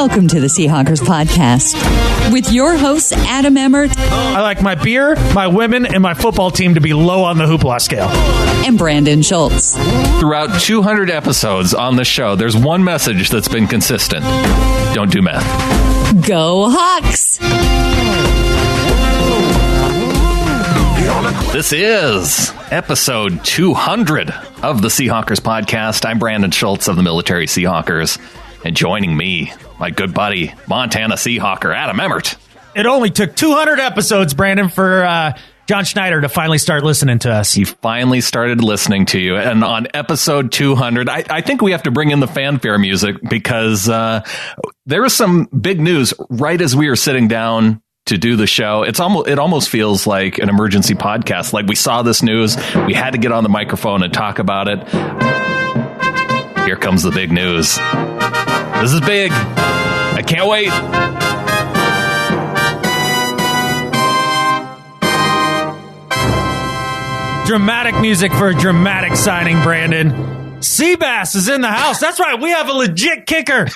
Welcome to the Seahawkers podcast with your hosts, Adam Emmert. I like my beer, my women, and my football team to be low on the hoopla scale. And Brandon Schultz. Throughout 200 episodes on the show, there's one message that's been consistent. Don't do meth. Go Hawks! This is episode 200 of the Seahawkers podcast. I'm Brandon Schultz of the Military Seahawkers. And joining me, my good buddy, Montana Seahawker, Adam Emmert. It only took 200 episodes, Brandon, for John Schneider to finally start listening to us. He finally started listening to you. And on episode 200, I think we have to bring in the fanfare music because there was some big news right as we were sitting down to do the show. It almost feels like an emergency podcast. Like we saw this news, we had to get on the microphone and talk about it. Here comes the big news. This is big. I can't wait. Dramatic music for a dramatic signing, Brandon. Seabass is in the house. That's right. We have a legit kicker.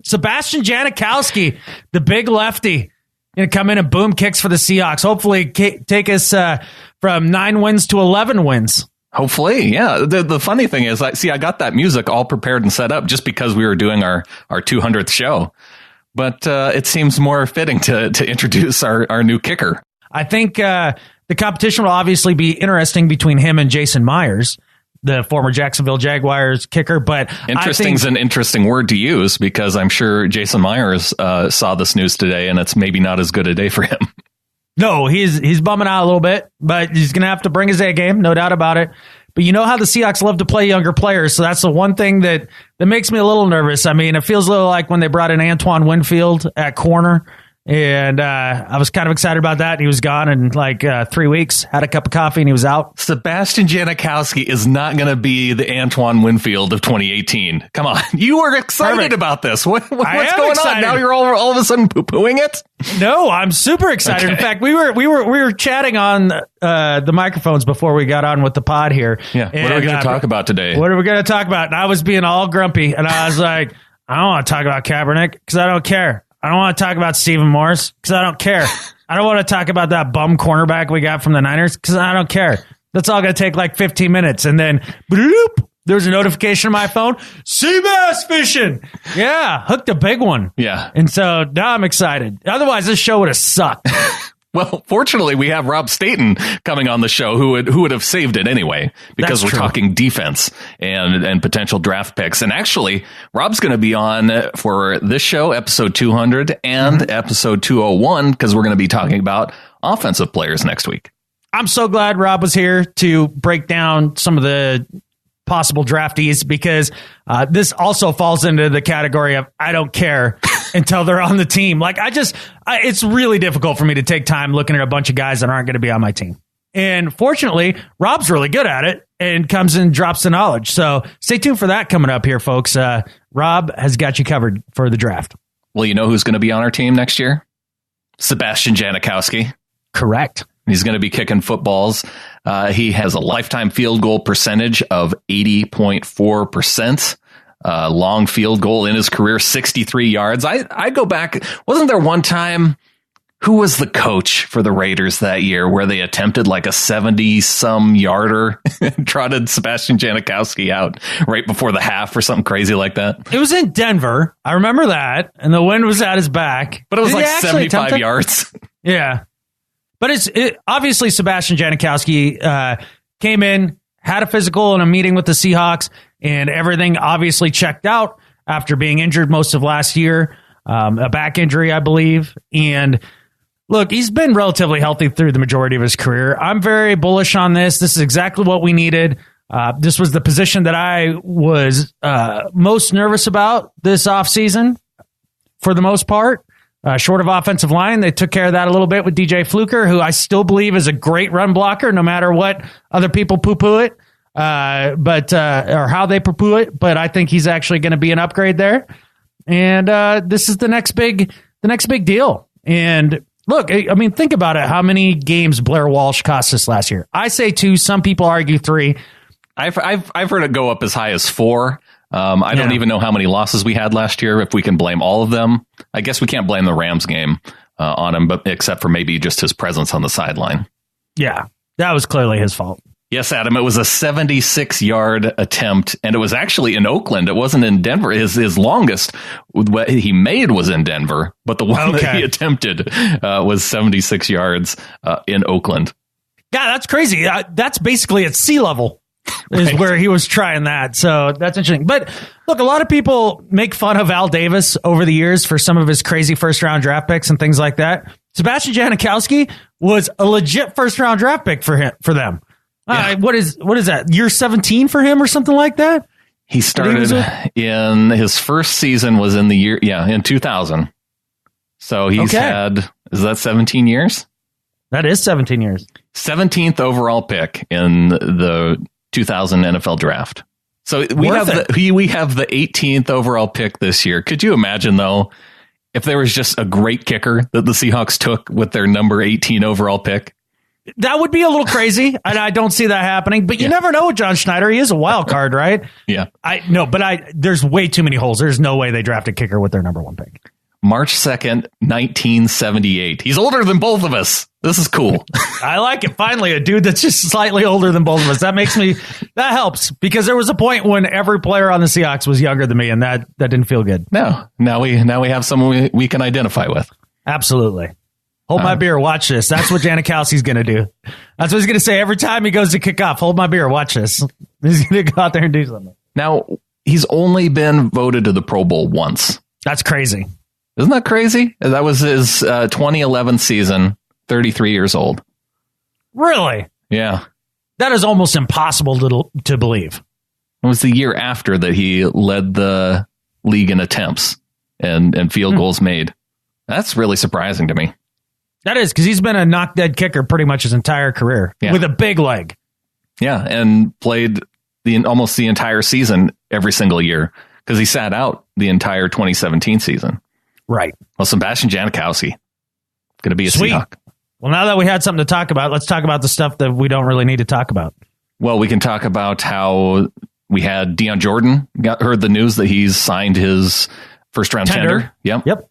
Sebastian Janikowski, the big lefty, going to come in and boom kicks for the Seahawks. Hopefully take us from 9 wins to 11 wins. Hopefully, yeah. The funny thing is, I got that music all prepared and set up just because we were doing our 200th show. But it seems more fitting to introduce our new kicker. I think the competition will obviously be interesting between him and Jason Myers, the former Jacksonville Jaguars kicker. But interesting is an interesting word to use because I'm sure Jason Myers saw this news today, and it's maybe not as good a day for him. No, he's bumming out a little bit, but he's going to have to bring his A game, no doubt about it. But you know how the Seahawks love to play younger players, so that's the one thing that makes me a little nervous. I mean, it feels a little like when they brought in Antoine Winfield at corner, and I was kind of excited about that. He was gone in like 3 weeks, had a cup of coffee, and he was out. Sebastian Janikowski is not going to be the Antoine Winfield of 2018. Come on. You were excited about this. What's going on? Now you're all of a sudden poo-pooing it? No, I'm super excited. Okay. In fact, we were chatting on the microphones before we got on with the pod here. Yeah. What are we going to talk about today? What are we going to talk about? And I was being all grumpy, and I was like, I don't want to talk about Kaepernick because I don't care. I don't want to talk about Stephen Morris because I don't care. I don't want to talk about that bum cornerback we got from the Niners because I don't care. That's all going to take like 15 minutes. And then bloop, there's a notification on my phone. Seabass fishing. Yeah, hooked a big one. Yeah. And so now I'm excited. Otherwise, this show would have sucked. Well, fortunately, we have Rob Staton coming on the show who would have saved it anyway, because we're talking defense and potential draft picks. And actually, Rob's going to be on for this show, episode 200 and episode 201, because we're going to be talking about offensive players next week. I'm so glad Rob was here to break down some of the possible draftees, because this also falls into the category of I don't care until they're on the team. Like it's really difficult for me to take time looking at a bunch of guys that aren't going to be on my team. And fortunately, Rob's really good at it and comes and drops the knowledge. So stay tuned for that coming up here, folks. Rob has got you covered for the draft. Well, you know who's going to be on our team next year? Sebastian Janikowski. Correct. He's going to be kicking footballs. He has a lifetime field goal percentage of 80.4%. Long field goal in his career, 63 yards. I go back. Wasn't there one time, who was the coach for the Raiders that year where they attempted like a 70-some yarder and trotted Sebastian Janikowski out right before the half or something crazy like that? It was in Denver. I remember that. And the wind was at his back. But it was like 75 yards. Yeah. But obviously Sebastian Janikowski came in, had a physical and a meeting with the Seahawks, and everything obviously checked out after being injured most of last year, a back injury, I believe. And look, he's been relatively healthy through the majority of his career. I'm very bullish on this. This is exactly what we needed. This was the position that I was most nervous about this offseason for the most part. Short of offensive line, they took care of that a little bit with DJ Fluker, who I still believe is a great run blocker, no matter what other people poo-poo it, or how they poo-poo it. But I think he's actually going to be an upgrade there. And this is the next big deal. And look, I mean, think about it. How many games Blair Walsh cost us last year? I say 2. Some people argue 3. I've heard it go up as high as 4. I don't even know how many losses we had last year, if we can blame all of them. I guess we can't blame the Rams game on him, but except for maybe just his presence on the sideline. Yeah, that was clearly his fault. Yes, Adam, it was a 76-yard attempt, and it was actually in Oakland. It wasn't in Denver. His longest what he made was in Denver, but the one that he attempted was 76 yards in Oakland. God, that's crazy. That's basically at sea level is where he was trying that. So that's interesting. But look, a lot of people make fun of Al Davis over the years for some of his crazy first-round draft picks and things like that. Sebastian Janikowski was a legit first-round draft pick for them. Yeah. What is that? Year 17 for him or something like that? He started in his first season was in the year, in 2000. So he's had, is that 17 years? That is 17 years. 17th overall pick in the 2000 NFL draft. So we have the 18th overall pick this year. Could you imagine, though, if there was just a great kicker that the Seahawks took with their number 18 overall pick? That would be a little crazy, and I don't see that happening. But you never know with John Schneider. He is a wild card, right? Yeah. There's way too many holes. There's no way they draft a kicker with their number 1 pick. March 2nd, 1978. He's older than both of us. This is cool. I like it. Finally, a dude that's just slightly older than both of us. That helps, because there was a point when every player on the Seahawks was younger than me, and that didn't feel good. No. Now we have someone we can identify with. Absolutely. Hold my beer, watch this. That's what Janikowski's going to do. That's what he's going to say every time he goes to kick off. Hold my beer, watch this. He's going to go out there and do something. Now, he's only been voted to the Pro Bowl once. That's crazy. Isn't that crazy? That was his 2011 season, 33 years old. Really? Yeah. That is almost impossible to believe. It was the year after that he led the league in attempts and field goals made. That's really surprising to me. That is, because he's been a knock-dead kicker pretty much his entire career with a big leg. Yeah, and played almost the entire season every single year because he sat out the entire 2017 season. Right. Well, Sebastian Janikowski going to be a Seahawk. Well, now that we had something to talk about, let's talk about the stuff that we don't really need to talk about. Well, we can talk about how we had Deion Jordan heard the news that he's signed his first-round tender. Yep.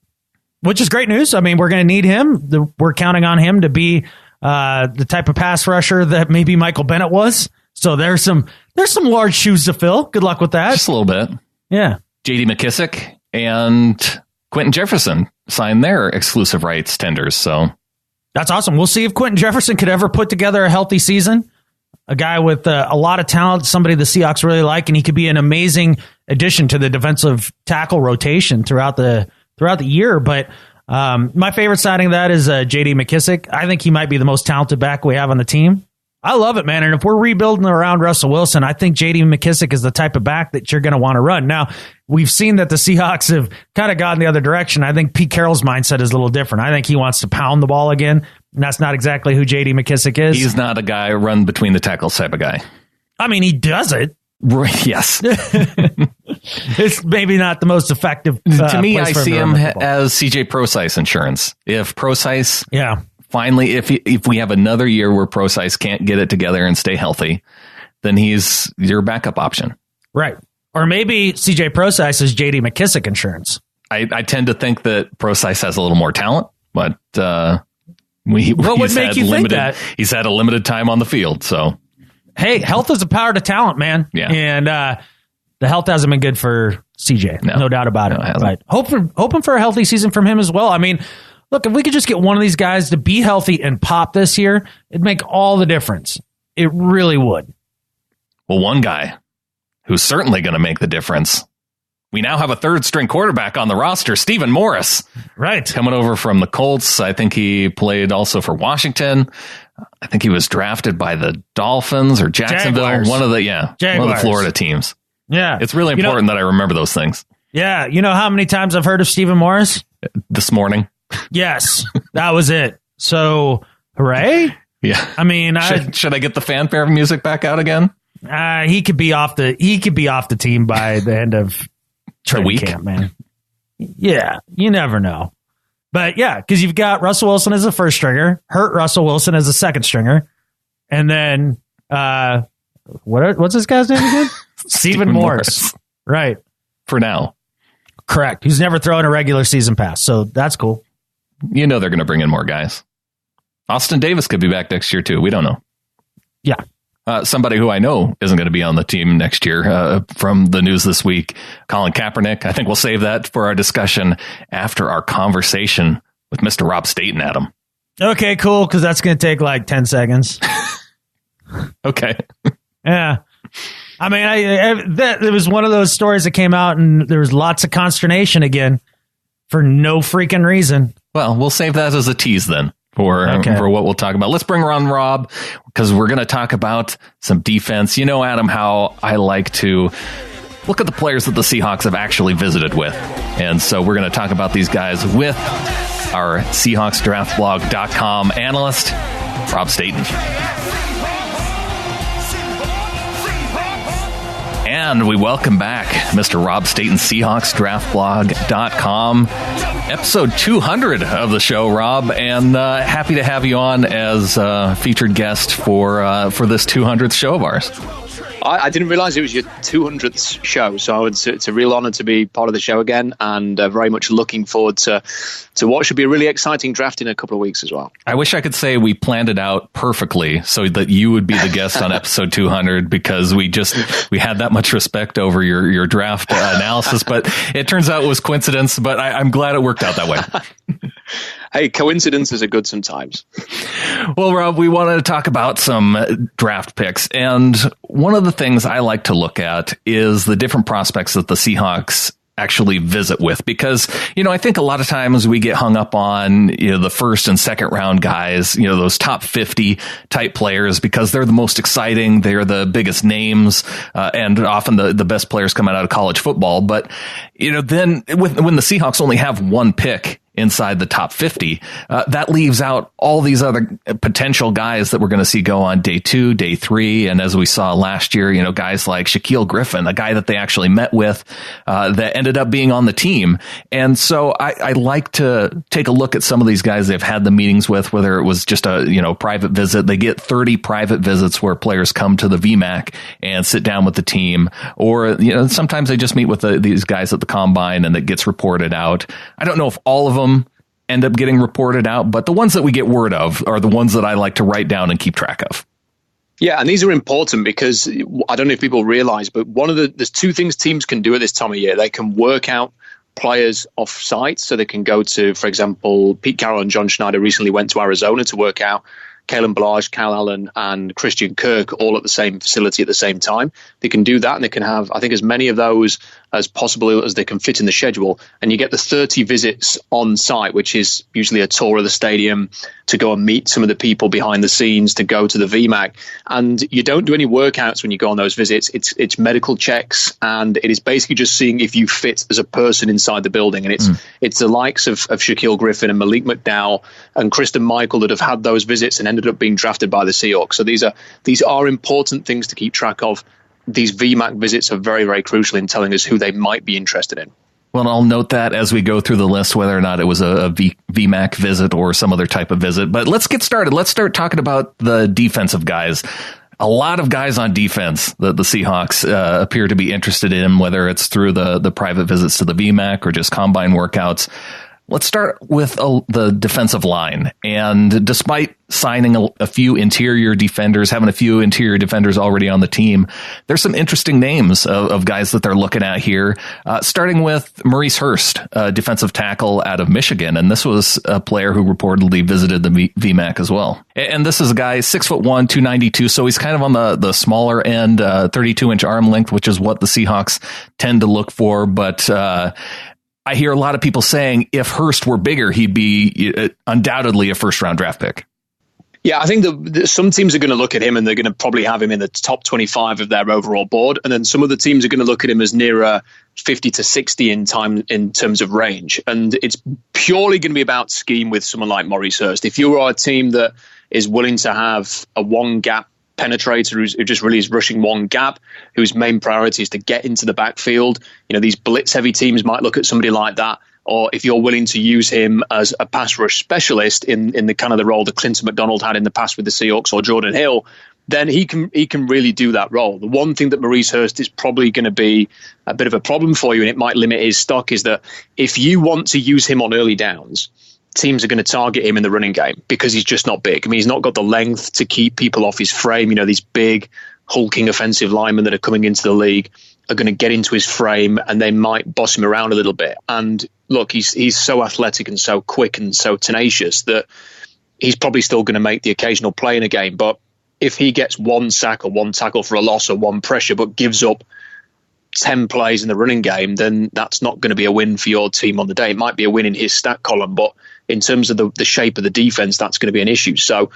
Which is great news. I mean, we're going to need him. We're counting on him to be the type of pass rusher that maybe Michael Bennett was. So there's some large shoes to fill. Good luck with that. Just a little bit. Yeah. J.D. McKissick and Quentin Jefferson signed their exclusive rights tenders. So that's awesome. We'll see if Quentin Jefferson could ever put together a healthy season. A guy with a lot of talent, somebody the Seahawks really like, and he could be an amazing addition to the defensive tackle rotation throughout the year. But my favorite signing of that is J.D. McKissick. I think he might be the most talented back we have on the team. I love it, man. And if we're rebuilding around Russell Wilson, I think J.D. McKissick is the type of back that you're going to want to run. Now, we've seen that the Seahawks have kind of gone the other direction. I think Pete Carroll's mindset is a little different. I think he wants to pound the ball again, and that's not exactly who J.D. McKissick is. He's not a guy run between the tackles type of guy. I mean, he does it. Right, yes. It's maybe not the most effective. To me, I see him as CJ Procise insurance. If Procise, finally, if we have another year where Procise can't get it together and stay healthy, then he's your backup option. Right. Or maybe CJ Procise is JD McKissick insurance. I tend to think that Procise has a little more talent, but what would make you think that? He's had a limited time on the field, so. Hey, health is a power to talent, man. Yeah. And the health hasn't been good for CJ. No doubt about it. Right. Hoping for a healthy season from him as well. I mean, look, if we could just get one of these guys to be healthy and pop this year, it'd make all the difference. It really would. Well, one guy who's certainly going to make the difference. We now have a third-string quarterback on the roster, Stephen Morris. Right. Coming over from the Colts. I think he played also for Washington. I think he was drafted by the Dolphins or Jacksonville. Jaguars. One of the Florida teams. Yeah. It's really important that I remember those things. Yeah. You know how many times I've heard of Stephen Morris? This morning. Yes. That was it. So, hooray. Yeah. I mean, should I get the fanfare music back out again? He could be off the team by the end of training camp, man. Yeah, you never know. But yeah, because you've got Russell Wilson as a first stringer, hurt Russell Wilson as a second stringer, and then what's this guy's name again? Stephen Morris. Right. For now. Correct. He's never thrown a regular season pass, so that's cool. You know they're going to bring in more guys. Austin Davis could be back next year, too. We don't know. Yeah. Somebody who I know isn't going to be on the team next year from the news this week, Colin Kaepernick. I think we'll save that for our discussion after our conversation with Mr. Rob Staton, Adam. Okay, cool, because that's going to take like 10 seconds. Okay. Yeah. I mean, it was one of those stories that came out and there was lots of consternation again for no freaking reason. Well, we'll save that as a tease then for what we'll talk about. Let's bring on Rob because we're going to talk about some defense. You know, Adam, how I like to look at the players that the Seahawks have actually visited with. And so we're going to talk about these guys with our SeahawksDraftBlog.com analyst, Rob Staton. And we welcome back Mr. Rob Staton, SeahawksDraftBlog.com. Episode 200 of the show, Rob, and happy to have you on as a featured guest for this 200th show of ours. I didn't realize it was your 200th show, so it's a real honor to be part of the show again, and very much looking forward to what should be a really exciting draft in a couple of weeks as well. I wish I could say we planned it out perfectly so that you would be the guest on episode 200 because we had that much respect over your draft analysis, but it turns out it was coincidence, but I'm glad it worked out that way. Hey, coincidences are good sometimes. Well, Rob, we wanted to talk about some draft picks. And one of the things I like to look at is the different prospects that the Seahawks actually visit with, because, I think a lot of times we get hung up on, the first and second round guys, those top 50 type players, because they're the most exciting. They're the biggest names, and often the best players coming out of college football. But, then when the Seahawks only have one pick inside the top 50, that leaves out all these other potential guys that we're going to see go on day 2, day 3. And as we saw last year, guys like Shaquille Griffin, a guy that they actually met with, that ended up being on the team. And so I like to take a look at some of these guys they've had the meetings with, whether it was just a, private visit. They get 30 private visits where players come to the VMAC and sit down with the team, or, sometimes they just meet with these guys at the combine and it gets reported out. I don't know if all of them end up getting reported out, but the ones that we get word of are the ones that I like to write down and keep track of. Yeah, and these are important because I don't know if people realize, but there's two things teams can do at this time of year. They can work out players off site, so they can go to, for example, Pete Carroll and John Schneider recently went to Arizona to work out Kalen Ballage, Cal Allen, and Christian Kirk all at the same facility at the same time. They can do that, and they can have, I think, as many of those as possible as they can fit in the schedule. And you get the 30 visits on site, which is usually a tour of the stadium to go and meet some of the people behind the scenes, to go to the VMAC. And you don't do any workouts when you go on those visits. It's medical checks, and it is basically just seeing if you fit as a person inside the building. And it's the likes of Shaquille Griffin and Malik McDowell and Kristen Michael that have had those visits and ended up being drafted by the Seahawks. So these are important things to keep track of. These VMAC visits are very, very crucial in telling us who they might be interested in. Well, I'll note that as we go through the list, whether or not it was a VMAC visit or some other type of visit. But let's get started. Let's start talking about the defensive guys. A lot of guys on defense that the Seahawks appear to be interested in, whether it's through the private visits to the VMAC or just combine workouts. Let's start with the defensive line. And despite signing a few interior defenders, having a few interior defenders already on the team, there's some interesting names of guys that they're looking at here, starting with Maurice Hurst, a defensive tackle out of Michigan. And this was a player who reportedly visited the VMAC as well. And this is a guy 6'1", 292. So he's kind of on the smaller end, 32-inch arm length, which is what the Seahawks tend to look for. But I hear a lot of people saying if Hurst were bigger, he'd be undoubtedly a first-round draft pick. Yeah, I think some teams are going to look at him and they're going to probably have him in the top 25 of their overall board. And then some of the teams are going to look at him as nearer 50 to 60 in terms of range. And it's purely going to be about scheme with someone like Maurice Hurst. If you are a team that is willing to have a one-gap penetrator who just really is rushing one gap, whose main priority is to get into the backfield, these blitz-heavy teams might look at somebody like that. Or if you're willing to use him as a pass rush specialist in the kind of the role that Clinton McDonald had in the past with the Seahawks, or Jordan Hill, then he can really do that role. The one thing that Maurice Hurst is probably going to be a bit of a problem for you, and it might limit his stock, is that if you want to use him on early downs, teams are going to target him in the running game because he's just not big. I mean, he's not got the length to keep people off his frame. You know, these big, hulking offensive linemen that are coming into the league are going to get into his frame and they might boss him around a little bit. And look, he's so athletic and so quick and so tenacious that he's probably still going to make the occasional play in a game. But if he gets one sack or one tackle for a loss or one pressure but gives up 10 plays in the running game, then that's not going to be a win for your team on the day. It might be a win in his stat column, but in terms of the shape of the defense, that's going to be an issue. So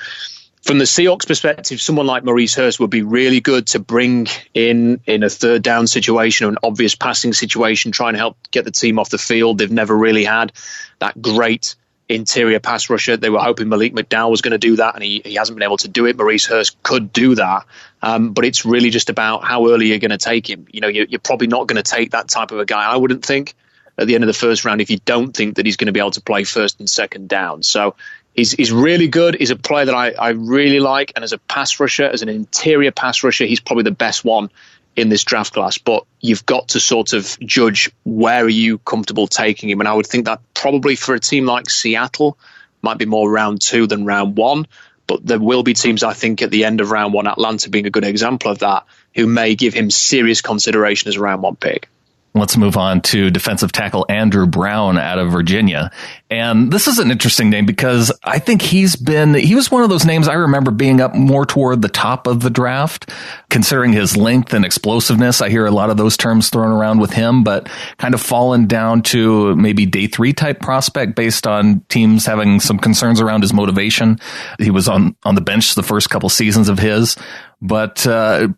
from the Seahawks perspective, someone like Maurice Hurst would be really good to bring in a third down situation or an obvious passing situation, trying to help get the team off the field. They've never really had that great interior pass rusher. They were hoping Malik McDowell was going to do that, and he hasn't been able to do it. Maurice Hurst could do that, but it's really just about how early you're going to take him. You know, you're probably not going to take that type of a guy, I wouldn't think, at the end of the first round if you don't think that he's going to be able to play first and second down. So he's really good. He's a player that I really like, and as a pass rusher, as an interior pass rusher, he's probably the best one in this draft class. But you've got to sort of judge where are you comfortable taking him. And I would think that probably for a team like Seattle might be more round 2 than round 1. But there will be teams, I think, at the end of round 1, Atlanta being a good example of that, who may give him serious consideration as a round 1 pick. Let's move on to defensive tackle Andrew Brown out of Virginia. And this is an interesting name because I think he was one of those names I remember being up more toward the top of the draft, considering his length and explosiveness. I hear a lot of those terms thrown around with him, but kind of fallen down to maybe day 3 type prospect based on teams having some concerns around his motivation. He was on the bench the first couple seasons of his, but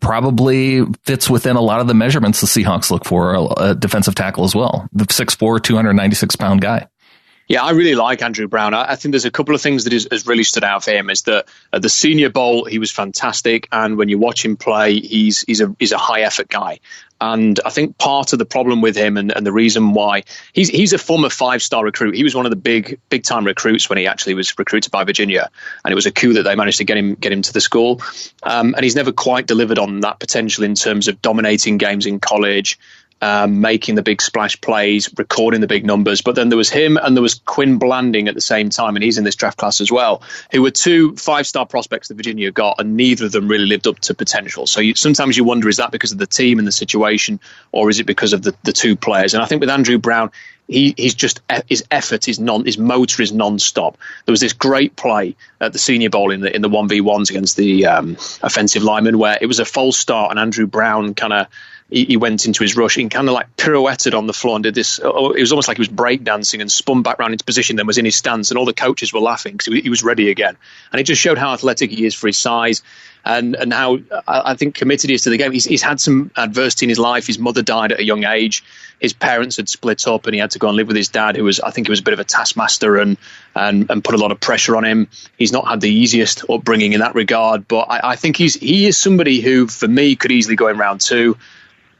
probably fits within a lot of the measurements the Seahawks look for, a defensive tackle as well. The 6'4", 296-pound guy. Yeah, I really like Andrew Brown. I think there's a couple of things that has really stood out for him. Is that at the Senior Bowl, he was fantastic. And when you watch him play, he's a high-effort guy. And I think part of the problem with him and the reason why he's a former 5-star recruit. He was one of the big time recruits when he actually was recruited by Virginia, and it was a coup that they managed to get him to the school. And he's never quite delivered on that potential in terms of dominating games in college, making the big splash plays, recording the big numbers. But then there was him and there was Quinn Blanding at the same time, and he's in this draft class as well, who were 2 5-star prospects that Virginia got, and neither of them really lived up to potential. So sometimes you wonder, is that because of the team and the situation, or is it because of the 2 players? And I think with Andrew Brown, his effort, his motor is non-stop. There was this great play at the Senior Bowl in the 1v1s against the offensive lineman where it was a false start, and Andrew Brown he went into his rush and kind of like pirouetted on the floor and did this. It was almost like he was breakdancing and spun back round into position, then was in his stance, and all the coaches were laughing because he was ready again. And it just showed how athletic he is for his size and how I think committed he is to the game. He's had some adversity in his life. His mother died at a young age. His parents had split up and he had to go and live with his dad, who was a bit of a taskmaster and put a lot of pressure on him. He's not had the easiest upbringing in that regard, but I think he is somebody who, for me, could easily go in round 2.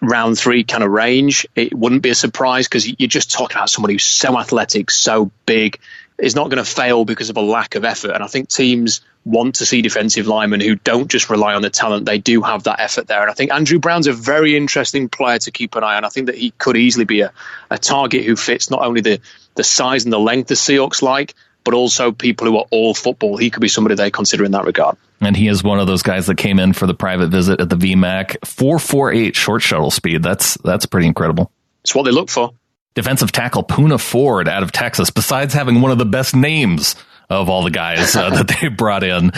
Round 3 kind of range. It wouldn't be a surprise because you're just talking about somebody who's so athletic, so big, is not going to fail because of a lack of effort. And I think teams want to see defensive linemen who don't just rely on the talent. They do have that effort there. And I think Andrew Brown's a very interesting player to keep an eye on. I think that he could easily be a target who fits not only the size and the length the Seahawks like, but also people who are all football. He could be somebody they consider in that regard. And he is one of those guys that came in for the private visit at the VMAC. 4.48 short shuttle speed. That's pretty incredible. It's what they look for. Defensive tackle Poona Ford out of Texas, besides having one of the best names of all the guys that they brought in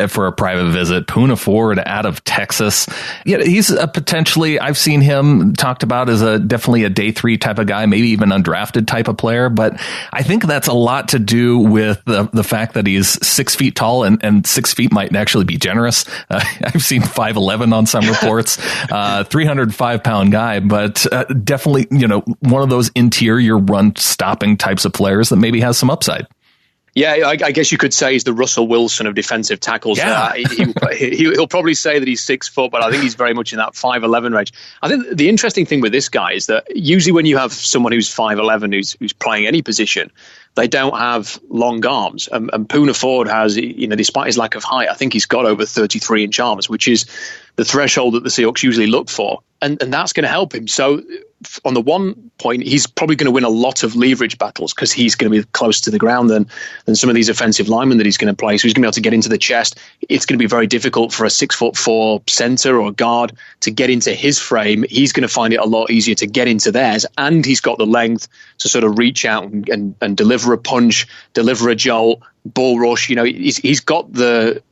for a private visit. Poona Ford out of Texas. Yeah, he's potentially, I've seen him talked about as definitely a day 3 type of guy, maybe even undrafted type of player. But I think that's a lot to do with the fact that he's 6 feet tall and 6 feet might actually be generous. I've seen 5'11" on some reports, 305-pound guy, but definitely, one of those interior run stopping types of players that maybe has some upside. Yeah, I guess you could say he's the Russell Wilson of defensive tackles. Yeah. He'll probably say that he's 6 foot, but I think he's very much in that 5'11" range. I think the interesting thing with this guy is that usually when you have someone who's 5'11", who's playing any position, they don't have long arms. And Poona Ford has, despite his lack of height, I think he's got over 33-inch arms, which is the threshold that the Seahawks usually look for. And that's going to help him. So on the one point, he's probably going to win a lot of leverage battles because he's going to be closer to the ground than some of these offensive linemen that he's going to play. So he's going to be able to get into the chest. It's going to be very difficult for a 6'4" center or guard to get into his frame. He's going to find it a lot easier to get into theirs. And he's got the length to sort of reach out and deliver a punch, deliver a jolt, bull rush. He's got the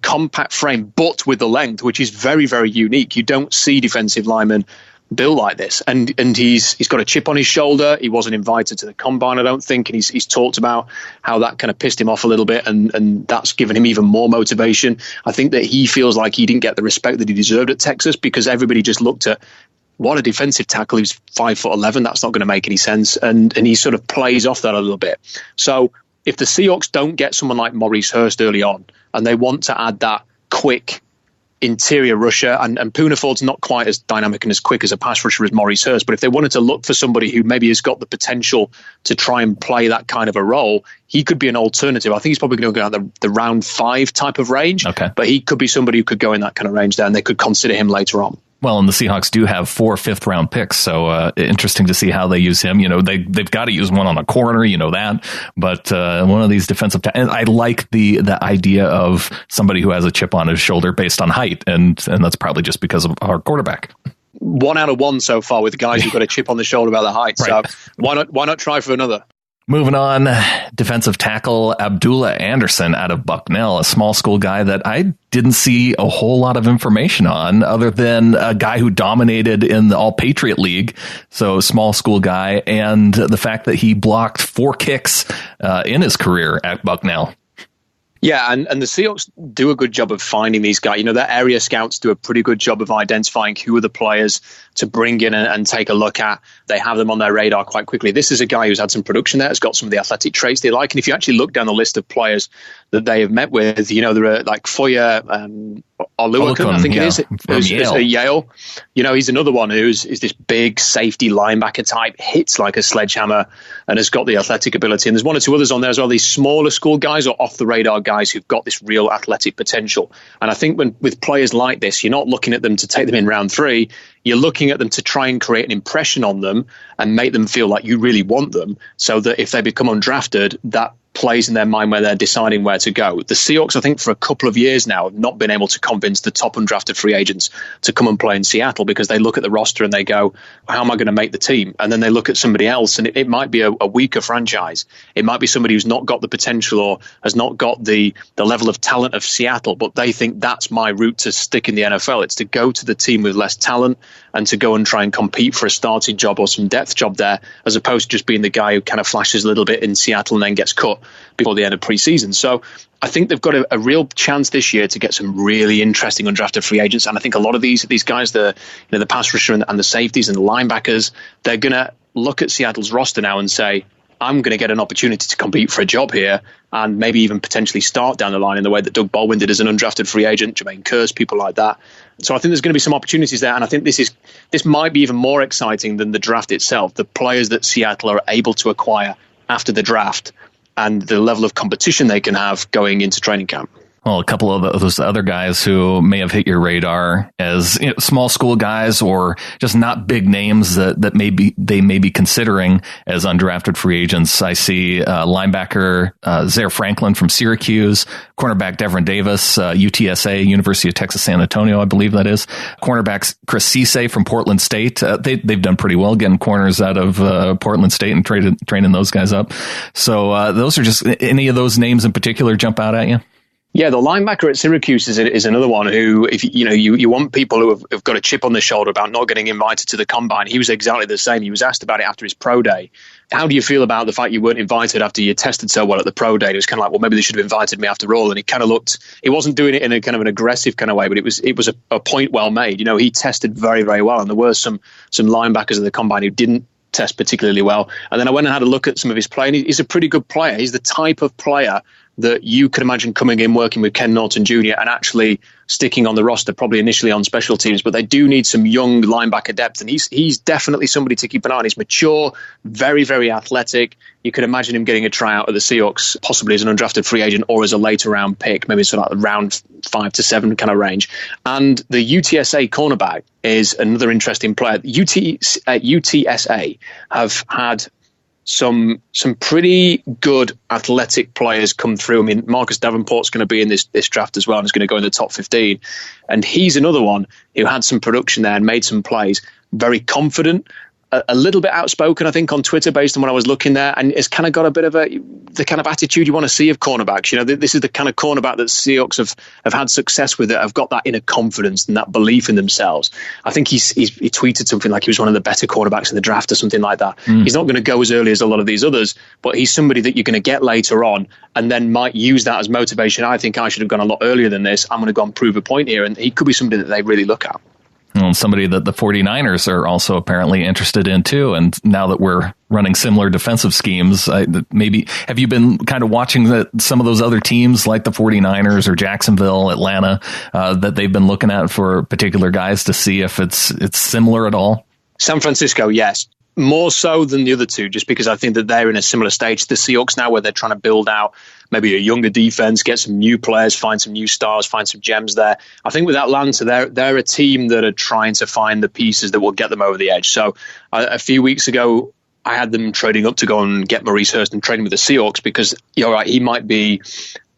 compact frame, but with the length, which is very, very unique. You don't see defensive linemen built like this, and he's got a chip on his shoulder. He wasn't invited to the combine, I don't think, and he's talked about how that kind of pissed him off a little bit, and that's given him even more motivation. I think that he feels like he didn't get the respect that he deserved at Texas because everybody just looked at what a defensive tackle. He's 5'11". That's not going to make any sense, and he sort of plays off that a little bit. So if the Seahawks don't get someone like Maurice Hurst early on, and they want to add that quick interior rusher, and Poona Ford's not quite as dynamic and as quick as a pass rusher as Maurice Hurst, but if they wanted to look for somebody who maybe has got the potential to try and play that kind of a role, he could be an alternative. I think he's probably going to go down the round 5 type of range, but he could be somebody who could go in that kind of range there, and they could consider him later on. Well, and the Seahawks do have 4 fifth-round picks, so interesting to see how they use him. They've got to use one on a corner, that. But one of these defensive and I like the idea of somebody who has a chip on his shoulder based on height, and that's probably just because of our quarterback. 1 out of 1 so far with guys who've got a chip on the shoulder about the height. Right. So why not try for another? Moving on, defensive tackle Abdullah Anderson out of Bucknell, a small school guy that I didn't see a whole lot of information on other than a guy who dominated in the All-Patriot League. So small school guy, and the fact that he blocked 4 kicks in his career at Bucknell. Yeah, and the Seahawks do a good job of finding these guys. Their area scouts do a pretty good job of identifying who are the players to bring in and take a look at. They have them on their radar quite quickly. This is a guy who's had some production there, has got some of the athletic traits they like. And if you actually look down the list of players that they have met with, there are like Foya Oluokun, I think it is, who's at Yale. He's another one is this big safety linebacker type, hits like a sledgehammer and has got the athletic ability. And there's 1 or 2 others on there as well, these smaller school guys or off the radar guys who've got this real athletic potential. And I think with players like this, you're not looking at them to take them in round 3. You're looking at them to try and create an impression on them and make them feel like you really want them, so that if they become undrafted, that plays in their mind where they're deciding where to go. The Seahawks, I think, for a couple of years now, have not been able to convince the top undrafted free agents to come and play in Seattle because they look at the roster and they go, how am I going to make the team? And then they look at somebody else, and it might be a weaker franchise. It might be somebody who's not got the potential or has not got the level of talent of Seattle, but they think that's my route to stick in the NFL. It's to go to the team with less talent and to go and try and compete for a starting job or some depth job there, as opposed to just being the guy who kind of flashes a little bit in Seattle and then gets cut before the end of preseason. So I think they've got a real chance this year to get some really interesting undrafted free agents. And I think a lot of these guys, the pass rusher and the safeties and the linebackers, they're going to look at Seattle's roster now and say, I'm going to get an opportunity to compete for a job here and maybe even potentially start down the line in the way that Doug Baldwin did as an undrafted free agent, Jermaine Kearse, people like that. So I think there's going to be some opportunities there. And I think this might be even more exciting than the draft itself. The players that Seattle are able to acquire after the draft and the level of competition they can have going into training camp. Well, a couple of those other guys who may have hit your radar as small school guys or just not big names that they may be considering as undrafted free agents. I see linebacker Zaire Franklin from Syracuse, cornerback Devin Davis, UTSA, University of Texas San Antonio, I believe that is. Cornerbacks Chris Cisse from Portland State. They've done pretty well getting corners out of Portland State and training those guys up. So those are just any of those names in particular jump out at you? Yeah, the linebacker at Syracuse is another one who, if you want people who have got a chip on their shoulder about not getting invited to the combine. He was exactly the same. He was asked about it after his pro day. How do you feel about the fact you weren't invited after you tested so well at the pro day? It was kind of like, well, maybe they should have invited me after all. And he kind of looked, he wasn't doing it in a kind of an aggressive kind of way, but it was a point well made. He tested very, very well. And there were some linebackers at the combine who didn't test particularly well. And then I went and had a look at some of his play, and he's a pretty good player. He's the type of player that you could imagine coming in, working with Ken Norton Jr. and actually sticking on the roster, probably initially on special teams, but they do need some young linebacker depth. And he's definitely somebody to keep an eye on. He's mature, very, very athletic. You could imagine him getting a tryout at the Seahawks, possibly as an undrafted free agent or as a later round pick, maybe sort of like round 5 to 7 kind of range. And the UTSA cornerback is another interesting player. UTSA have had some pretty good athletic players come through. I mean, Marcus Davenport's going to be in this draft as well, and is going to go in the top 15. And he's another one who had some production there and made some plays. Very confident, a little bit outspoken, I think, on Twitter based on when I was looking there, and it's kind of got a bit of the kind of attitude you want to see of cornerbacks. You know, this is the kind of cornerback that Seahawks have had success with, that have got that inner confidence and that belief in themselves. I think he tweeted something like he was one of the better cornerbacks in the draft or something like that. He's not going to go as early as a lot of these others, but he's somebody that you're going to get later on and then might use that as motivation. I think I should have gone a lot earlier than this. I'm going to go and prove a point here, and he could be somebody that they really look at. Well, somebody that the 49ers are also apparently interested in too. And now that we're running similar defensive schemes, maybe have you been kind of watching some of those other teams like the 49ers or Jacksonville, Atlanta, that they've been looking at for particular guys to see if it's similar at all? San Francisco, yes. More so than the other two, just because I think that they're in a similar stage to the Seahawks now, where they're trying to build out maybe a younger defense, get some new players, find some new stars, find some gems there. I think with Atlanta, they're a team that are trying to find the pieces that will get them over the edge. So a few weeks ago, I had them trading up to go and get Maurice Hurst and trading with the Seahawks, because you're right, he might be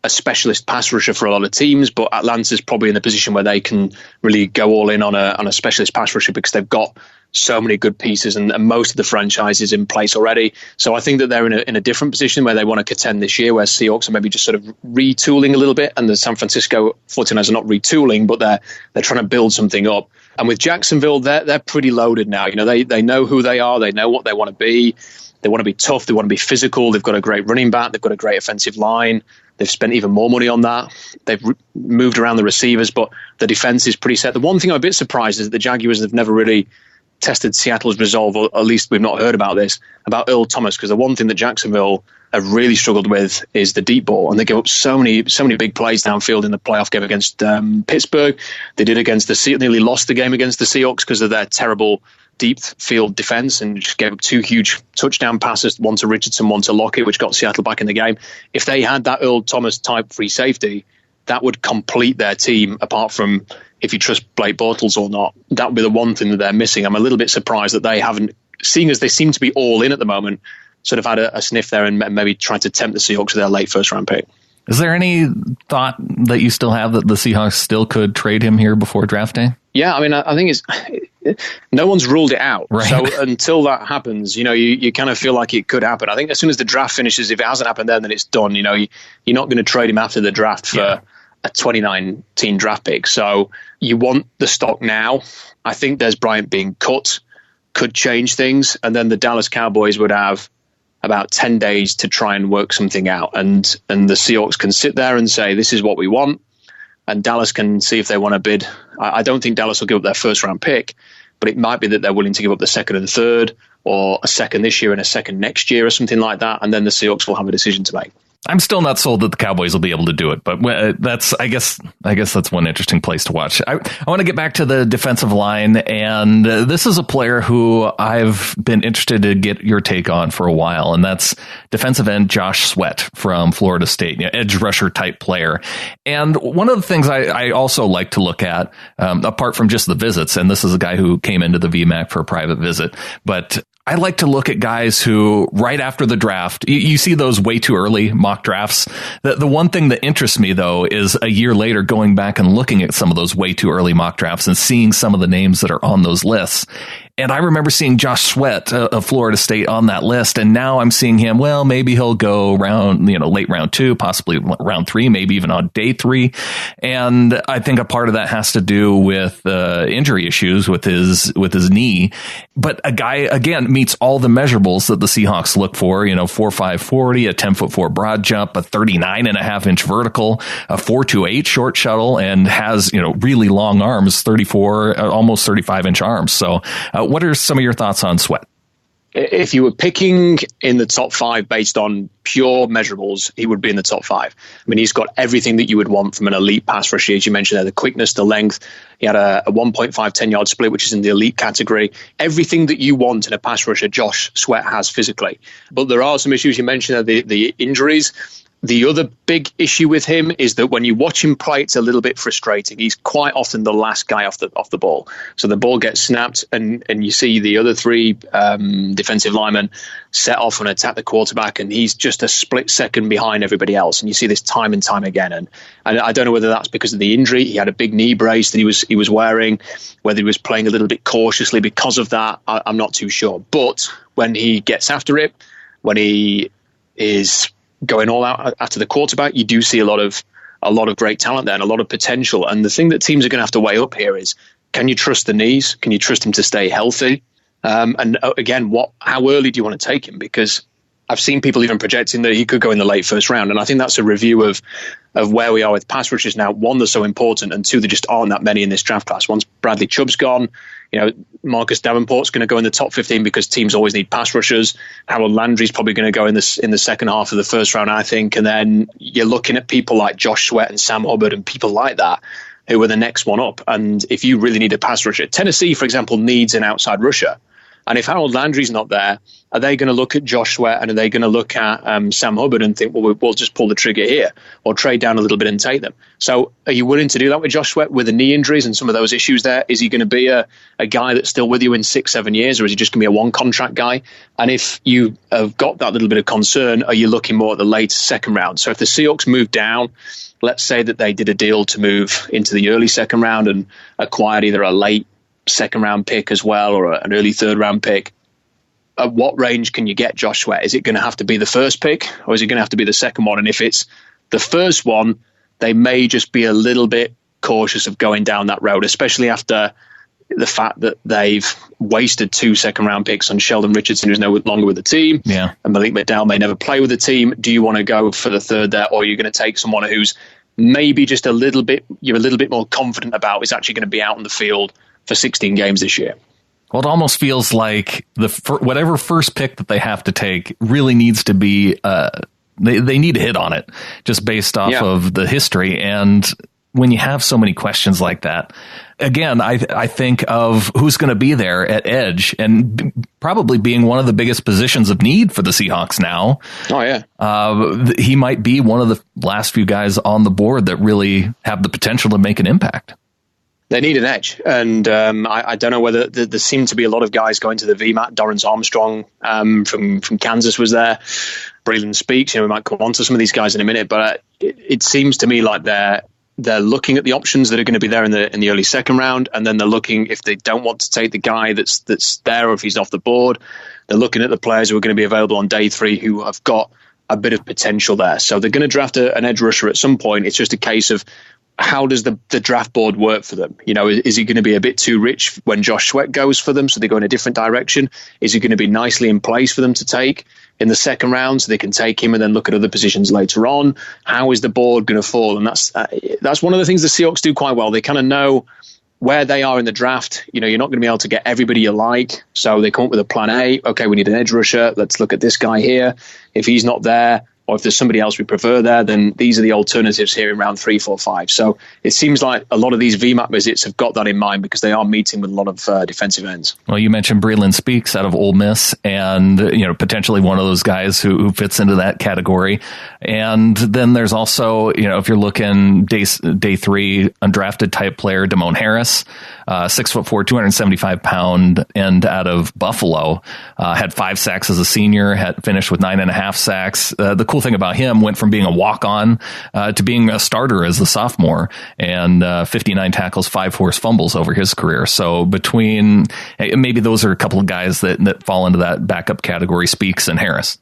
a specialist pass rusher for a lot of teams, but Atlanta's probably in a position where they can really go all in on a specialist pass rusher, because they've got so many good pieces and most of the franchise is in place already. So I think that they're in a different position where they want to contend this year, where Seahawks are maybe just sort of retooling a little bit, and the San Francisco 49ers are not retooling, but they're trying to build something up. And with Jacksonville, they're pretty loaded now. You know, they know who they are, they know what they want to be. They want to be tough, they want to be physical. They've got a great running back, they've got a great offensive line. They've spent even more money on that. They've moved around the receivers, but the defense is pretty set. The one thing I'm a bit surprised is that the Jaguars have never really tested Seattle's resolve, or at least we've not heard about Earl Thomas, because the one thing that Jacksonville have really struggled with is the deep ball, and they give up so many big plays downfield in the playoff game against Pittsburgh. They did against the Seahawks, nearly lost the game against the Seahawks because of their terrible deep field defense, and just gave up 2 huge touchdown passes, one to Richardson, one to Lockett, which got Seattle back in the game. If they had that Earl Thomas type free safety, that would complete their team, apart from if you trust Blake Bortles or not. That would be the one thing that they're missing. I'm a little bit surprised that they haven't, seeing as they seem to be all in at the moment, sort of had a sniff there and maybe tried to tempt the Seahawks with their late first round pick. Is there any thought that you still have that the Seahawks still could trade him here before draft day? Yeah, I mean, I think no one's ruled it out. Right. So until that happens, you know, you kind of feel like it could happen. I think as soon as the draft finishes, if it hasn't happened then it's done. You know, you're not going to trade him after the draft for a 2019 draft pick. So you want the stock now. I think Des Bryant being cut could change things. And then the Dallas Cowboys would have about 10 days to try and work something out. And the Seahawks can sit there and say, this is what we want. And Dallas can see if they want to bid. I don't think Dallas will give up their first round pick, but it might be that they're willing to give up the second and third, or a second this year and a second next year or something like that. And then the Seahawks will have a decision to make. I'm still not sold that the Cowboys will be able to do it, but that's, I guess that's one interesting place to watch. I want to get back to the defensive line, and this is a player who I've been interested to get your take on for a while, and that's defensive end Josh Sweat from Florida State, edge rusher type player. And one of the things I also like to look at, apart from just the visits, and this is a guy who came into the VMAC for a private visit, but I like to look at guys who, right after the draft, you see those way too early mock drafts. The one thing that interests me, though, is a year later going back and looking at some of those way too early mock drafts and seeing some of the names that are on those lists. And I remember seeing Josh Sweat of Florida State on that list. And now I'm seeing him, well, maybe he'll go late round 2, possibly round 3, maybe even on day 3. And I think a part of that has to do with injury issues with his knee. But a guy, again, meets all the measurables that the Seahawks look for, 4.5 40, a 10'4" broad jump, a 39.5-inch vertical, a 4.28 short shuttle, and has, really long arms, 34, almost 35-inch arms. So, what are some of your thoughts on Sweat? if you were picking in the top 5 based on pure measurables, he would be in the top 5. I mean, he's got everything that you would want from an elite pass rusher, as you mentioned there, the quickness, the length. He had a 1.5 10-yard split, which is in the elite category. Everything that you want in a pass rusher, Josh Sweat has physically. But there are some issues. You mentioned the injuries. The other big issue with him is that when you watch him play, it's a little bit frustrating. He's quite often the last guy off the ball. So the ball gets snapped and you see the other 3 defensive linemen set off and attack the quarterback, and he's just a split second behind everybody else. And you see this time and time again. And I don't know whether that's because of the injury. He had a big knee brace that he was wearing, whether he was playing a little bit cautiously because of that. I'm not too sure. But when he gets after it, when he is going all out after the quarterback, you do see a lot of great talent there and a lot of potential. And the thing that teams are going to have to weigh up here is, can you trust the knees? Can you trust him to stay healthy? And again, how early do you want to take him? Because I've seen people even projecting that he could go in the late first round. And I think that's a review of where we are with pass rushers now. 1, they're so important, and 2, there just aren't that many in this draft class. Once Bradley Chubb's gone, Marcus Davenport's going to go in the top 15 because teams always need pass rushers. Harold Landry's probably going to go in the second half of the first round, I think. And then you're looking at people like Josh Sweat and Sam Hubbard and people like that who are the next one up. And if you really need a pass rusher, Tennessee, for example, needs an outside rusher. And if Harold Landry's not there, are they going to look at Josh Sweat and are they going to look at Sam Hubbard and think, well, we'll just pull the trigger here or trade down a little bit and take them? So are you willing to do that with Josh Sweat with the knee injuries and some of those issues there? Is he going to be a guy that's still with you in 6-7 years, or is he just going to be a one-contract guy? And if you have got that little bit of concern, are you looking more at the late second round? So if the Seahawks move down, let's say that they did a deal to move into the early second round and acquired either a late second round pick as well or an early third round pick, at what range can you get Josh Sweat? Is it going to have to be the first pick, or is it going to have to be the second one? And if it's the first one, they may just be a little bit cautious of going down that road, especially after the fact that they've wasted 2 second round picks on Sheldon Richardson, who's no longer with the team. Yeah. And Malik McDowell may never play with the team. Do you want to go for the third there, or are you going to take someone who's maybe just you're a little bit more confident about is actually going to be out on the field for 16 games this year? Well, it almost feels like whatever first pick that they have to take really needs to be, they need to hit on it just based off of the history. And when you have so many questions like that, again, I think of who's going to be there at edge and probably being one of the biggest positions of need for the Seahawks now. Oh, yeah. He might be one of the last few guys on the board that really have the potential to make an impact. They need an edge, and I don't know whether there seem to be a lot of guys going to the VMAT. Dorrance Armstrong from Kansas was there. Breland Speaks. We might come on to some of these guys in a minute, but it seems to me like they're looking at the options that are going to be there in the early second round, and then they're looking, if they don't want to take the guy that's there or if he's off the board, they're looking at the players who are going to be available on day 3 who have got a bit of potential there. So they're going to draft an edge rusher at some point. It's just a case of, how does the draft board work for them? Is he going to be a bit too rich when Josh Sweat goes for them, so they go in a different direction? Is he going to be nicely in place for them to take in the second round so they can take him and then look at other positions later on? How is the board going to fall? And that's one of the things the Seahawks do quite well. They kind of know where they are in the draft. You're not going to be able to get everybody you like, so they come up with a plan A. Okay, we need an edge rusher. Let's look at this guy here. If he's not there, or if there's somebody else we prefer there, then these are the alternatives here in round 3, 4, 5. So it seems like a lot of these VMAT visits have got that in mind because they are meeting with a lot of defensive ends. Well, you mentioned Breland Speaks out of Ole Miss, and potentially one of those guys who fits into that category. And then there's also, if you're looking day 3 undrafted type player, Damone Harris, 6'4", 275 pound end out of Buffalo, had 5 sacks as a senior, had finished with 9.5 sacks. The cool thing about him, went from being a walk-on to being a starter as a sophomore, and 59 tackles, 5 forced fumbles over his career. So between, maybe those are a couple of guys that fall into that backup category, Speaks and Harris.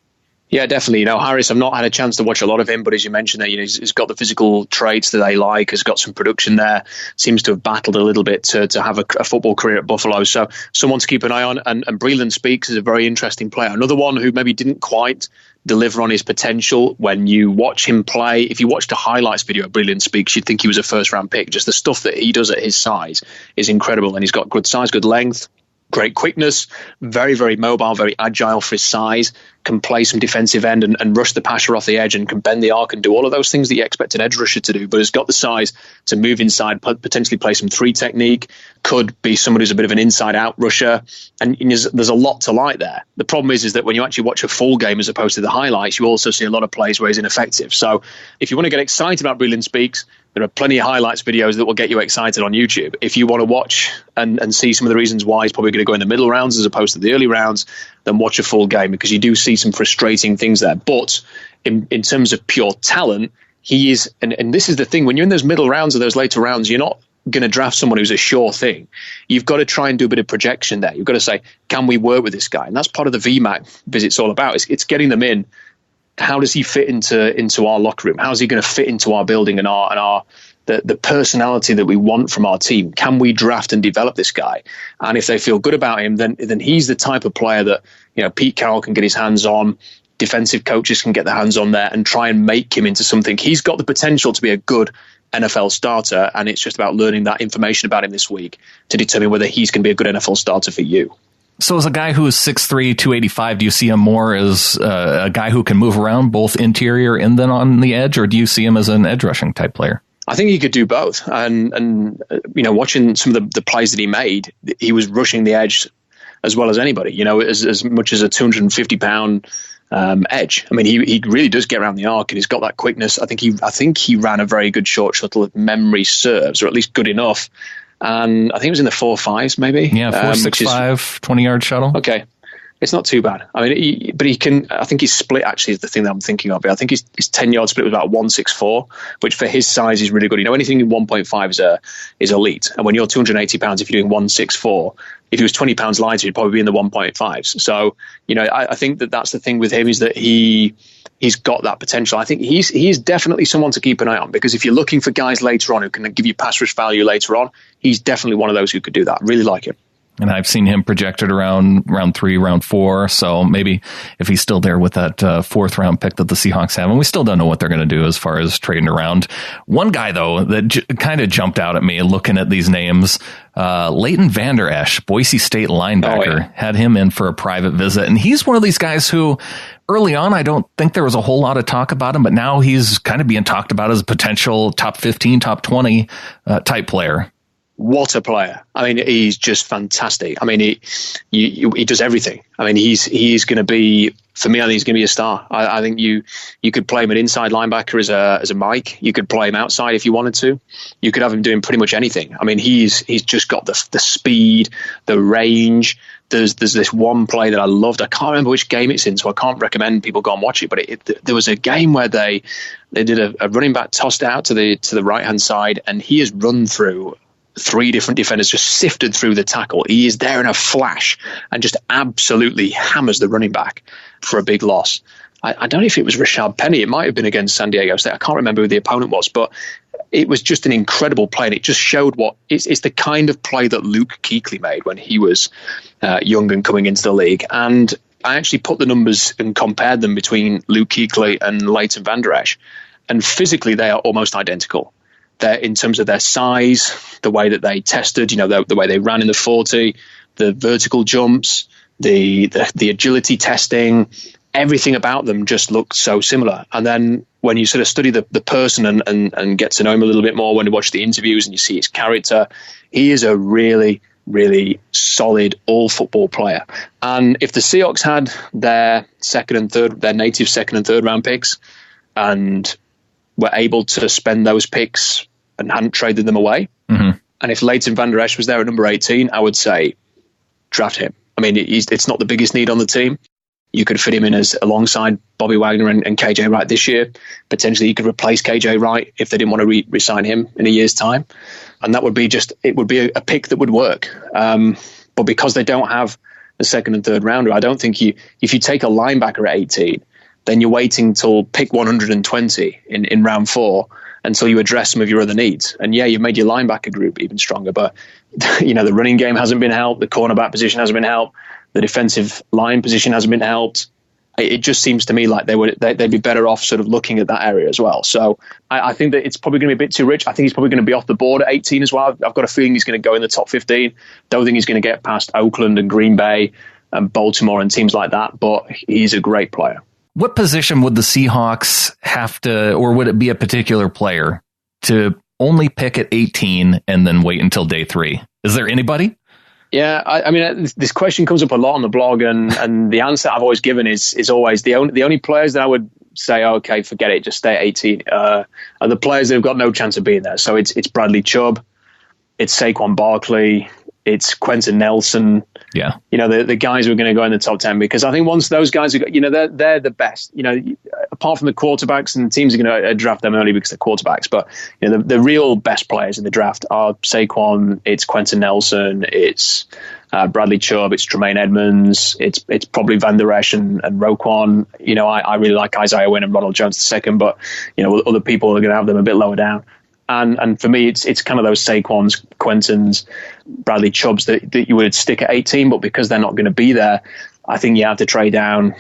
Yeah, definitely. Harris, I've not had a chance to watch a lot of him, but as you mentioned there, he's got the physical traits that they like, has got some production there, seems to have battled a little bit to have a football career at Buffalo. So someone to keep an eye on. And Breland Speaks is a very interesting player. Another one who maybe didn't quite deliver on his potential. When you watch him play, if you watched a highlights video of Breland Speaks, you'd think he was a first round pick. Just the stuff that he does at his size is incredible. And he's got good size, good length. great quickness, very, very mobile, very agile for his size, can play some defensive end and rush the passer off the edge and can bend the arc and do all of those things that you expect an edge rusher to do, but has got the size to move inside, potentially play some 3 technique, could be somebody who's a bit of an inside-out rusher, and there's a lot to like there. The problem is that when you actually watch a full game as opposed to the highlights, you also see a lot of plays where he's ineffective. So if you want to get excited about Breland Speaks, there are plenty of highlights videos that will get you excited on YouTube. If you want to watch and see some of the reasons why he's probably going to go in the middle rounds as opposed to the early rounds, then watch a full game, because you do see some frustrating things there. But in terms of pure talent, he is, and this is the thing, when you're in those middle rounds or those later rounds, you're not going to draft someone who's a sure thing. You've got to try and do a bit of projection there. You've got to say, can we work with this guy? And that's part of the VMAC visit's all about. It's getting them in. How does he fit into our locker room? How's he going to fit into our building and our the personality that we want from our team? Can we draft and develop this guy? And if they feel good about him, then he's the type of player that, you know, Pete Carroll can get his hands on. Defensive coaches can get their hands on there and try and make him into something. He's got the potential to be a good NFL starter, and it's just about learning that information about him this week to determine whether he's going to be a good NFL starter for you. So as a guy who is 6'3", 285, do you see him more as a guy who can move around both interior and then on the edge, or do you see him as an edge rushing type player? I think he could do both. And you know, watching some of the plays that he made, he was rushing the edge as well as anybody, you know, as much as a 250-pound edge. I mean, he really does get around the arc, and he's got that quickness. I think he ran a very good short shuttle if memory serves, or at least good enough. And I think it was in the 4.5s, maybe. Yeah, 4.65, 20-yard shuttle. Okay. It's not too bad. I mean, but he can, I think his split actually is the thing that I'm thinking of. I think his 10-yard split was about 1.64, which for his size is really good. You know, anything in 1.5 is elite. And when you're 280 pounds, if you're doing 1.64, if he was 20 pounds lighter, he'd probably be in the 1.5s. So, you know, I think that's the thing with him, is that he's got that potential. I think he's definitely someone to keep an eye on, because if you're looking for guys later on who can give you pass rush value later on, he's definitely one of those who could do that. Really like him. And I've seen him projected around round 3, round 4. So maybe if he's still there with that 4th round pick that the Seahawks have, and we still don't know what they're going to do as far as trading around. One guy, though, that kind of jumped out at me looking at these names, Leighton Vander Esch, Boise State linebacker, had him in for a private visit. And he's one of these guys who early on, I don't think there was a whole lot of talk about him, but now he's kind of being talked about as a potential top 15, top 20 type player. What a player. I mean, he's just fantastic. I mean, he does everything. I mean, he's going to be, for me, I think he's going to be a star. I think you could play him an inside linebacker as a Mike. You could play him outside if you wanted to. You could have him doing pretty much anything. I mean, he's just got the speed, the range. There's this one play that I loved. I can't remember which game it's in, so I can't recommend people go and watch it. But there was a game where they did a running back tossed out to the right hand side, and he has run through 3 different defenders, just sifted through the tackle. He is there in a flash and just absolutely hammers the running back for a big loss. I don't know if it was Rashad Penny. It might have been against San Diego State. I can't remember who the opponent was, but it was just an incredible play. And it just showed what it's the kind of play that Luke Kuechly made when he was young and coming into the league. And I actually put the numbers and compared them between Luke Kuechly and Leighton Vander Esch. And physically, they are almost identical. They're, in terms of their size, the way that they tested, you know, the way they ran in the 40, the vertical jumps, the agility testing, everything about them just looked so similar. And then when you sort of study the person and get to know him a little bit more, when you watch the interviews and you see his character, he is a really, really solid all football player. And if the Seahawks had their native second and third round picks and were able to spend those picks and hadn't traded them away. Mm-hmm. And if Leighton Vander Esch was there at number 18, I would say draft him. I mean, it's not the biggest need on the team. You could fit him in as alongside Bobby Wagner and KJ Wright this year. Potentially you could replace KJ Wright if they didn't want to re-sign him in a year's time. And that would be a pick that would work. But because they don't have the second and third rounder, I don't think if you take a linebacker at 18, then you're waiting till pick 120 in round 4 until you address some of your other needs. And yeah, you've made your linebacker group even stronger, but you know, the running game hasn't been helped, the cornerback position hasn't been helped, the defensive line position hasn't been helped. it just seems to me like they'd be better off sort of looking at that area as well. So I think that it's probably going to be a bit too rich. I think he's probably going to be off the board at 18 as well. I've got a feeling he's going to go in the top 15. Don't think he's going to get past Oakland and Green Bay and Baltimore and teams like that, but he's a great player. What position would the Seahawks have to, or would it be a particular player to only pick at 18 and then wait until day 3? Is there anybody? Yeah, I mean, this question comes up a lot on the blog, and the answer I've always given is always the only players that I would say, okay, forget it, just stay at 18, are the players that have got no chance of being there. So it's Bradley Chubb, it's Saquon Barkley, it's Quentin Nelson. Yeah, the guys who are going to go in the top 10, because I think once those guys are, they're the best. Apart from the quarterbacks, and teams are going to draft them early because they're quarterbacks. But the real best players in the draft are Saquon, it's Quentin Nelson, it's Bradley Chubb, it's Tremaine Edmonds, it's probably Van Der Esch and Roquan. I really like Isaiah Wynn and Ronald Jones II, but other people are going to have them a bit lower down. And for me, it's kind of those Saquons, Quentins, Bradley Chubbs that you would stick at 18, but because they're not going to be there, I think you have to trade down,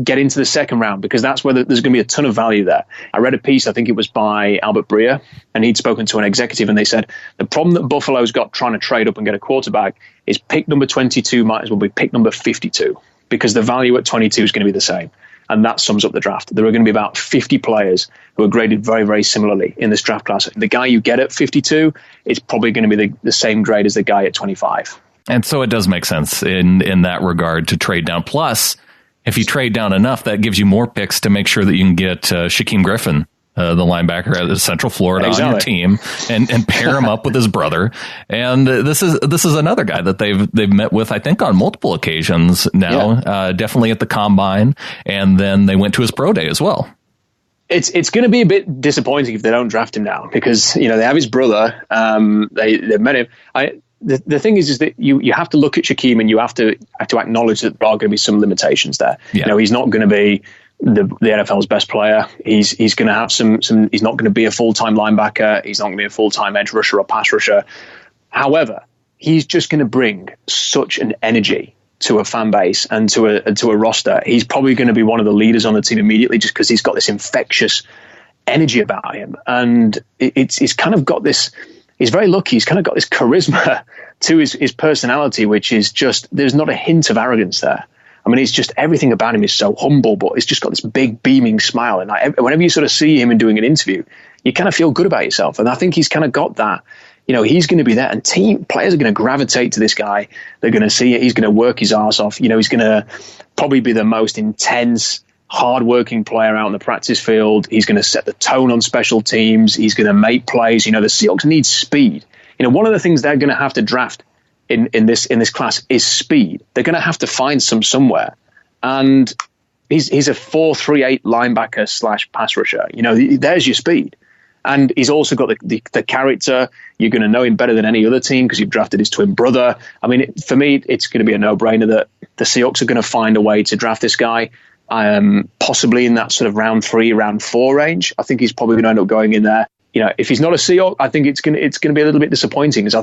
get into the second round, because that's where there's going to be a ton of value there. I read a piece, I think it was by Albert Breer, and he'd spoken to an executive, and they said the problem that Buffalo's got trying to trade up and get a quarterback is pick number 22 might as well be pick number 52, because the value at 22 is going to be the same. And that sums up the draft. There are going to be about 50 players who are graded very, very similarly in this draft class. The guy you get at 52 is probably going to be the same grade as the guy at 25. And so it does make sense in that regard to trade down. Plus, if you trade down enough, that gives you more picks to make sure that you can get Shaquem Griffin, the linebacker out of Central Florida, on your team, and pair him up with his brother. And this is another guy that they've met with, I think, on multiple occasions now. Yeah. Definitely at the combine, and then they went to his pro day as well. It's going to be a bit disappointing if they don't draft him now, because they have his brother. They met him. The thing is that you have to look at Shaquem, and you have to acknowledge that there are going to be some limitations there. Yeah. He's not going to be the NFL's best player. He's going to have some. He's not going to be a full-time linebacker. He's not going to be a full-time edge rusher or pass rusher. However, he's just going to bring such an energy to a fan base and to a roster. He's probably going to be one of the leaders on the team immediately, just because he's got this infectious energy about him, and he's kind of got this. He's very lucky. He's kind of got this charisma to his personality, which is just, there's not a hint of arrogance there. I mean, it's just, everything about him is so humble, but it's just got this big beaming smile. And whenever you sort of see him in doing an interview, you kind of feel good about yourself. And I think he's kind of got that. He's going to be there, and players are going to gravitate to this guy. They're going to see it. He's going to work his ass off. He's going to probably be the most intense, hard-working player out on the practice field. He's going to set the tone on special teams. He's going to make plays. The Seahawks need speed. One of the things they're going to have to draft in this class is speed. They're going to have to find some somewhere. And he's a 4.38 linebacker / pass rusher. There's your speed. And he's also got the character. You're going to know him better than any other team because you've drafted his twin brother. I mean, for me, it's going to be a no-brainer that the Seahawks are going to find a way to draft this guy. Possibly in that sort of round 3, round 4 range. I think he's probably going to end up going in there. If he's not a Seahawk, I think it's going to be a little bit disappointing, because I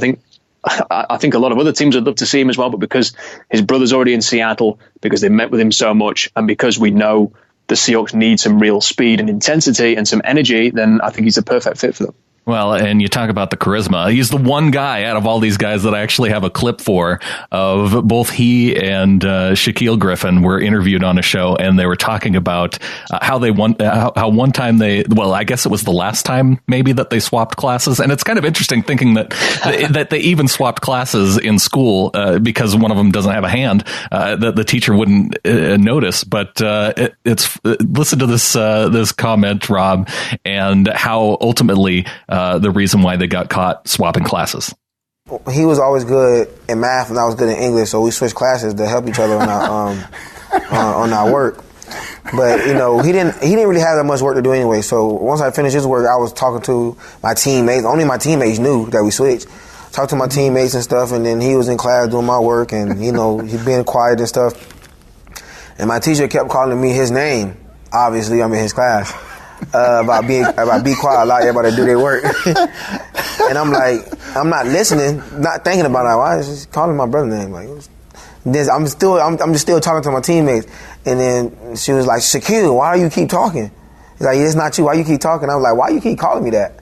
think a lot of other teams would love to see him as well, but because his brother's already in Seattle, because they met with him so much, and because we know the Seahawks need some real speed and intensity and some energy, then I think he's a perfect fit for them. Well, and you talk about the charisma. He's the one guy out of all these guys that I actually have a clip for of both he and Shaquille Griffin were interviewed on a show, and they were talking about how one time I guess it was the last time maybe that they swapped classes. And it's kind of interesting thinking that they even swapped classes in school because one of them doesn't have a hand that the teacher wouldn't notice. But listen to this comment, Rob, and how ultimately the reason why they got caught swapping classes. He was always good in math and I was good in English, so we switched classes to help each other on our work. But he didn't really have that much work to do anyway. So once I finished his work, I was talking to my teammates. Only my teammates knew that we switched. Talked to my teammates and stuff, and then he was in class doing my work, and he being quiet and stuff. And my teacher kept calling me his name. Obviously, I'm in his class. About be quiet, allow everybody to do their work. And I'm like, I'm not listening, not thinking about it. Why is he calling my brother's name? Like, Then I'm just still talking to my teammates. And then she was like, Shaquille, why do you keep talking? He's like, it's not you. Why you keep talking? I was like, why you keep calling me that?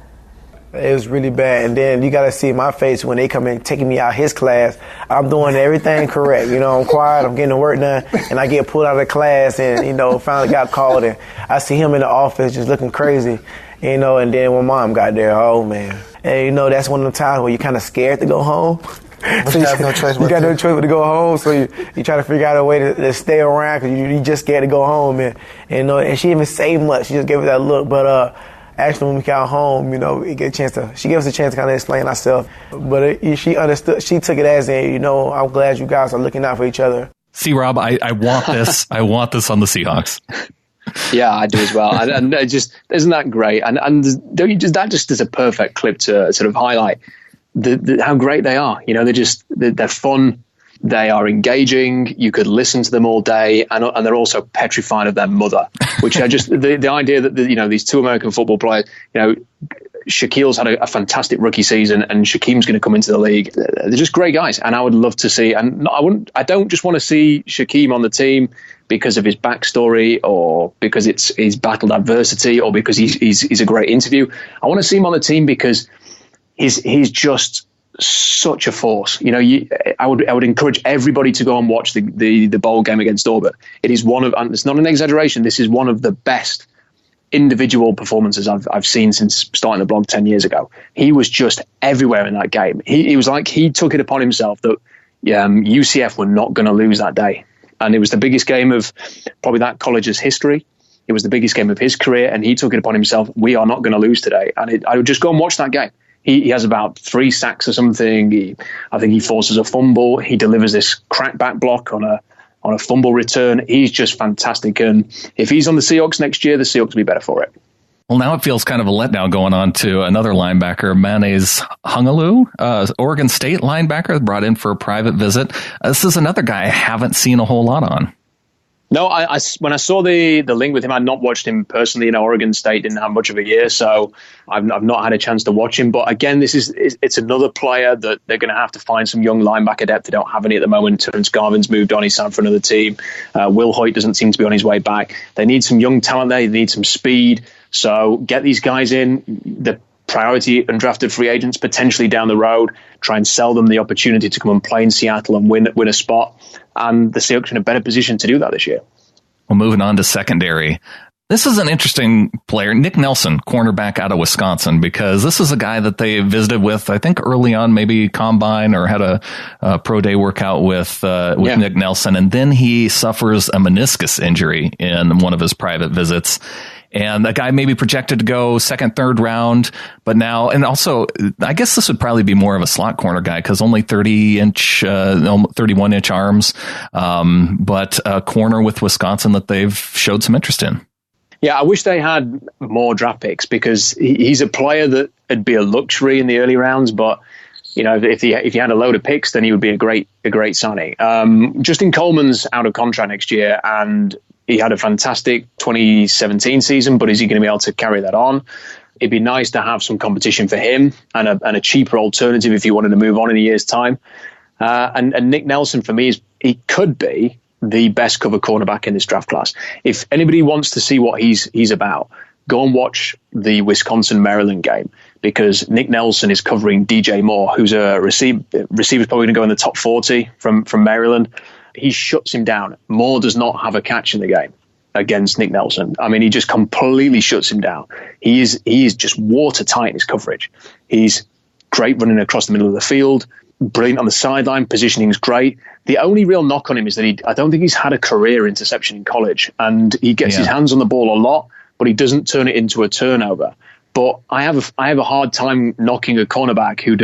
It was really bad. And then you got to see my face when they come in taking me out his class. I'm doing everything correct. You know, I'm quiet. I'm getting the work done. And I get pulled out of the class and, you know, finally got called. And I see him in the office just looking crazy. You know, and then when Mom got there, oh, man. And, you know, that's one of the times where you're kind of scared to go home. But you have no choice. You got no choice but to go home, so you try to figure out a way to stay around because you just scared to go home. And, you know, and she didn't even say much. She just gave us that look. But actually, when we got home, you know, she gave us a chance to kind of explain ourselves. But she understood. She took it as a, you know, I'm glad you guys are looking out for each other. See, Rob, I want this. I want this on the Seahawks. Yeah, I do as well. And it just, isn't that great? And that just is a perfect clip to sort of highlight how great they are. You know, they're fun. They are engaging. You could listen to them all day, and they're also petrified of their mother, which I just the idea that you know, these two American football players, you know, Shaquille's had a fantastic rookie season, and Shaquem's going to come into the league. They're just great guys, and I would love to see. And I don't just want to see Shaquem on the team because of his backstory, or because he's battled adversity, or because he's a great interview. I want to see him on the team because he's just such a force. You know, I would encourage everybody to go and watch the bowl game against Auburn. It is and it's not an exaggeration, this is one of the best individual performances I've seen since starting the blog 10 years ago. He was just everywhere in that game. He was like, he took it upon himself that UCF were not going to lose that day. And it was the biggest game of probably that college's history. It was the biggest game of his career, and he took it upon himself. We are not going to lose today. And I would just go and watch that game. He has about 3 sacks or something. I think he forces a fumble. He delivers this crackback block on a fumble return. He's just fantastic. And if he's on the Seahawks next year, the Seahawks will be better for it. Well, now it feels kind of a letdown going on to another linebacker, Mayonnaise Hungalu, Oregon State linebacker, brought in for a private visit. This is another guy I haven't seen a whole lot on. No, when I saw the link with him, I'd not watched him personally. You know, Oregon State didn't have much of a year, so I've not had a chance to watch him. But again, it's another player that they're going to have to find some young linebacker depth. They don't have any at the moment. Terrence Garvin's moved on. He's signed for another team. Will Hoyt doesn't seem to be on his way back. They need some young talent there. They need some speed. So get these guys in. The priority undrafted free agents potentially down the road. Try and sell them the opportunity to come and play in Seattle and win a spot. And the Seahawks are in a better position to do that this year. Well, moving on to secondary. This is an interesting player, Nick Nelson, cornerback out of Wisconsin, because this is a guy that they visited with, I think early on, maybe combine or had a pro day workout with Nick Nelson. And then he suffers a meniscus injury in one of his private visits. And that guy may be projected to go second, third round, but now, and also, I guess this would probably be more of a slot corner guy because only 31-inch arms, but a corner with Wisconsin that they've showed some interest in. Yeah, I wish they had more draft picks because he's a player that would be a luxury in the early rounds, but you know, if he had a load of picks, then he would be a great signing. Justin Coleman's out of contract next year, and he had a fantastic 2017 season, but is he going to be able to carry that on? It'd be nice to have some competition for him and a cheaper alternative if you wanted to move on in a year's time. And Nick Nelson, for me, he could be the best cover cornerback in this draft class. If anybody wants to see what he's about, go and watch the Wisconsin-Maryland game, because Nick Nelson is covering DJ Moore, who's a receiver's probably going to go in the top 40 from Maryland. He shuts him down. Moore does not have a catch in the game against Nick Nelson. I mean, he just completely shuts him down. He is just watertight in his coverage. He's great running across the middle of the field, brilliant on the sideline, positioning's great. The only real knock on him is that I don't think he's had a career interception in college, and he gets his hands on the ball a lot, but he doesn't turn it into a turnover. But I have a hard time knocking a cornerback who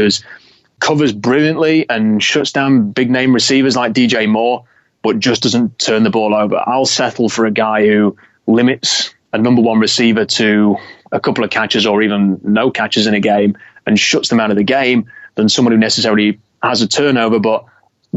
covers brilliantly and shuts down big name receivers like DJ Moore, but just doesn't turn the ball over. I'll settle for a guy who limits a number one receiver to a couple of catches or even no catches in a game and shuts them out of the game than someone who necessarily has a turnover but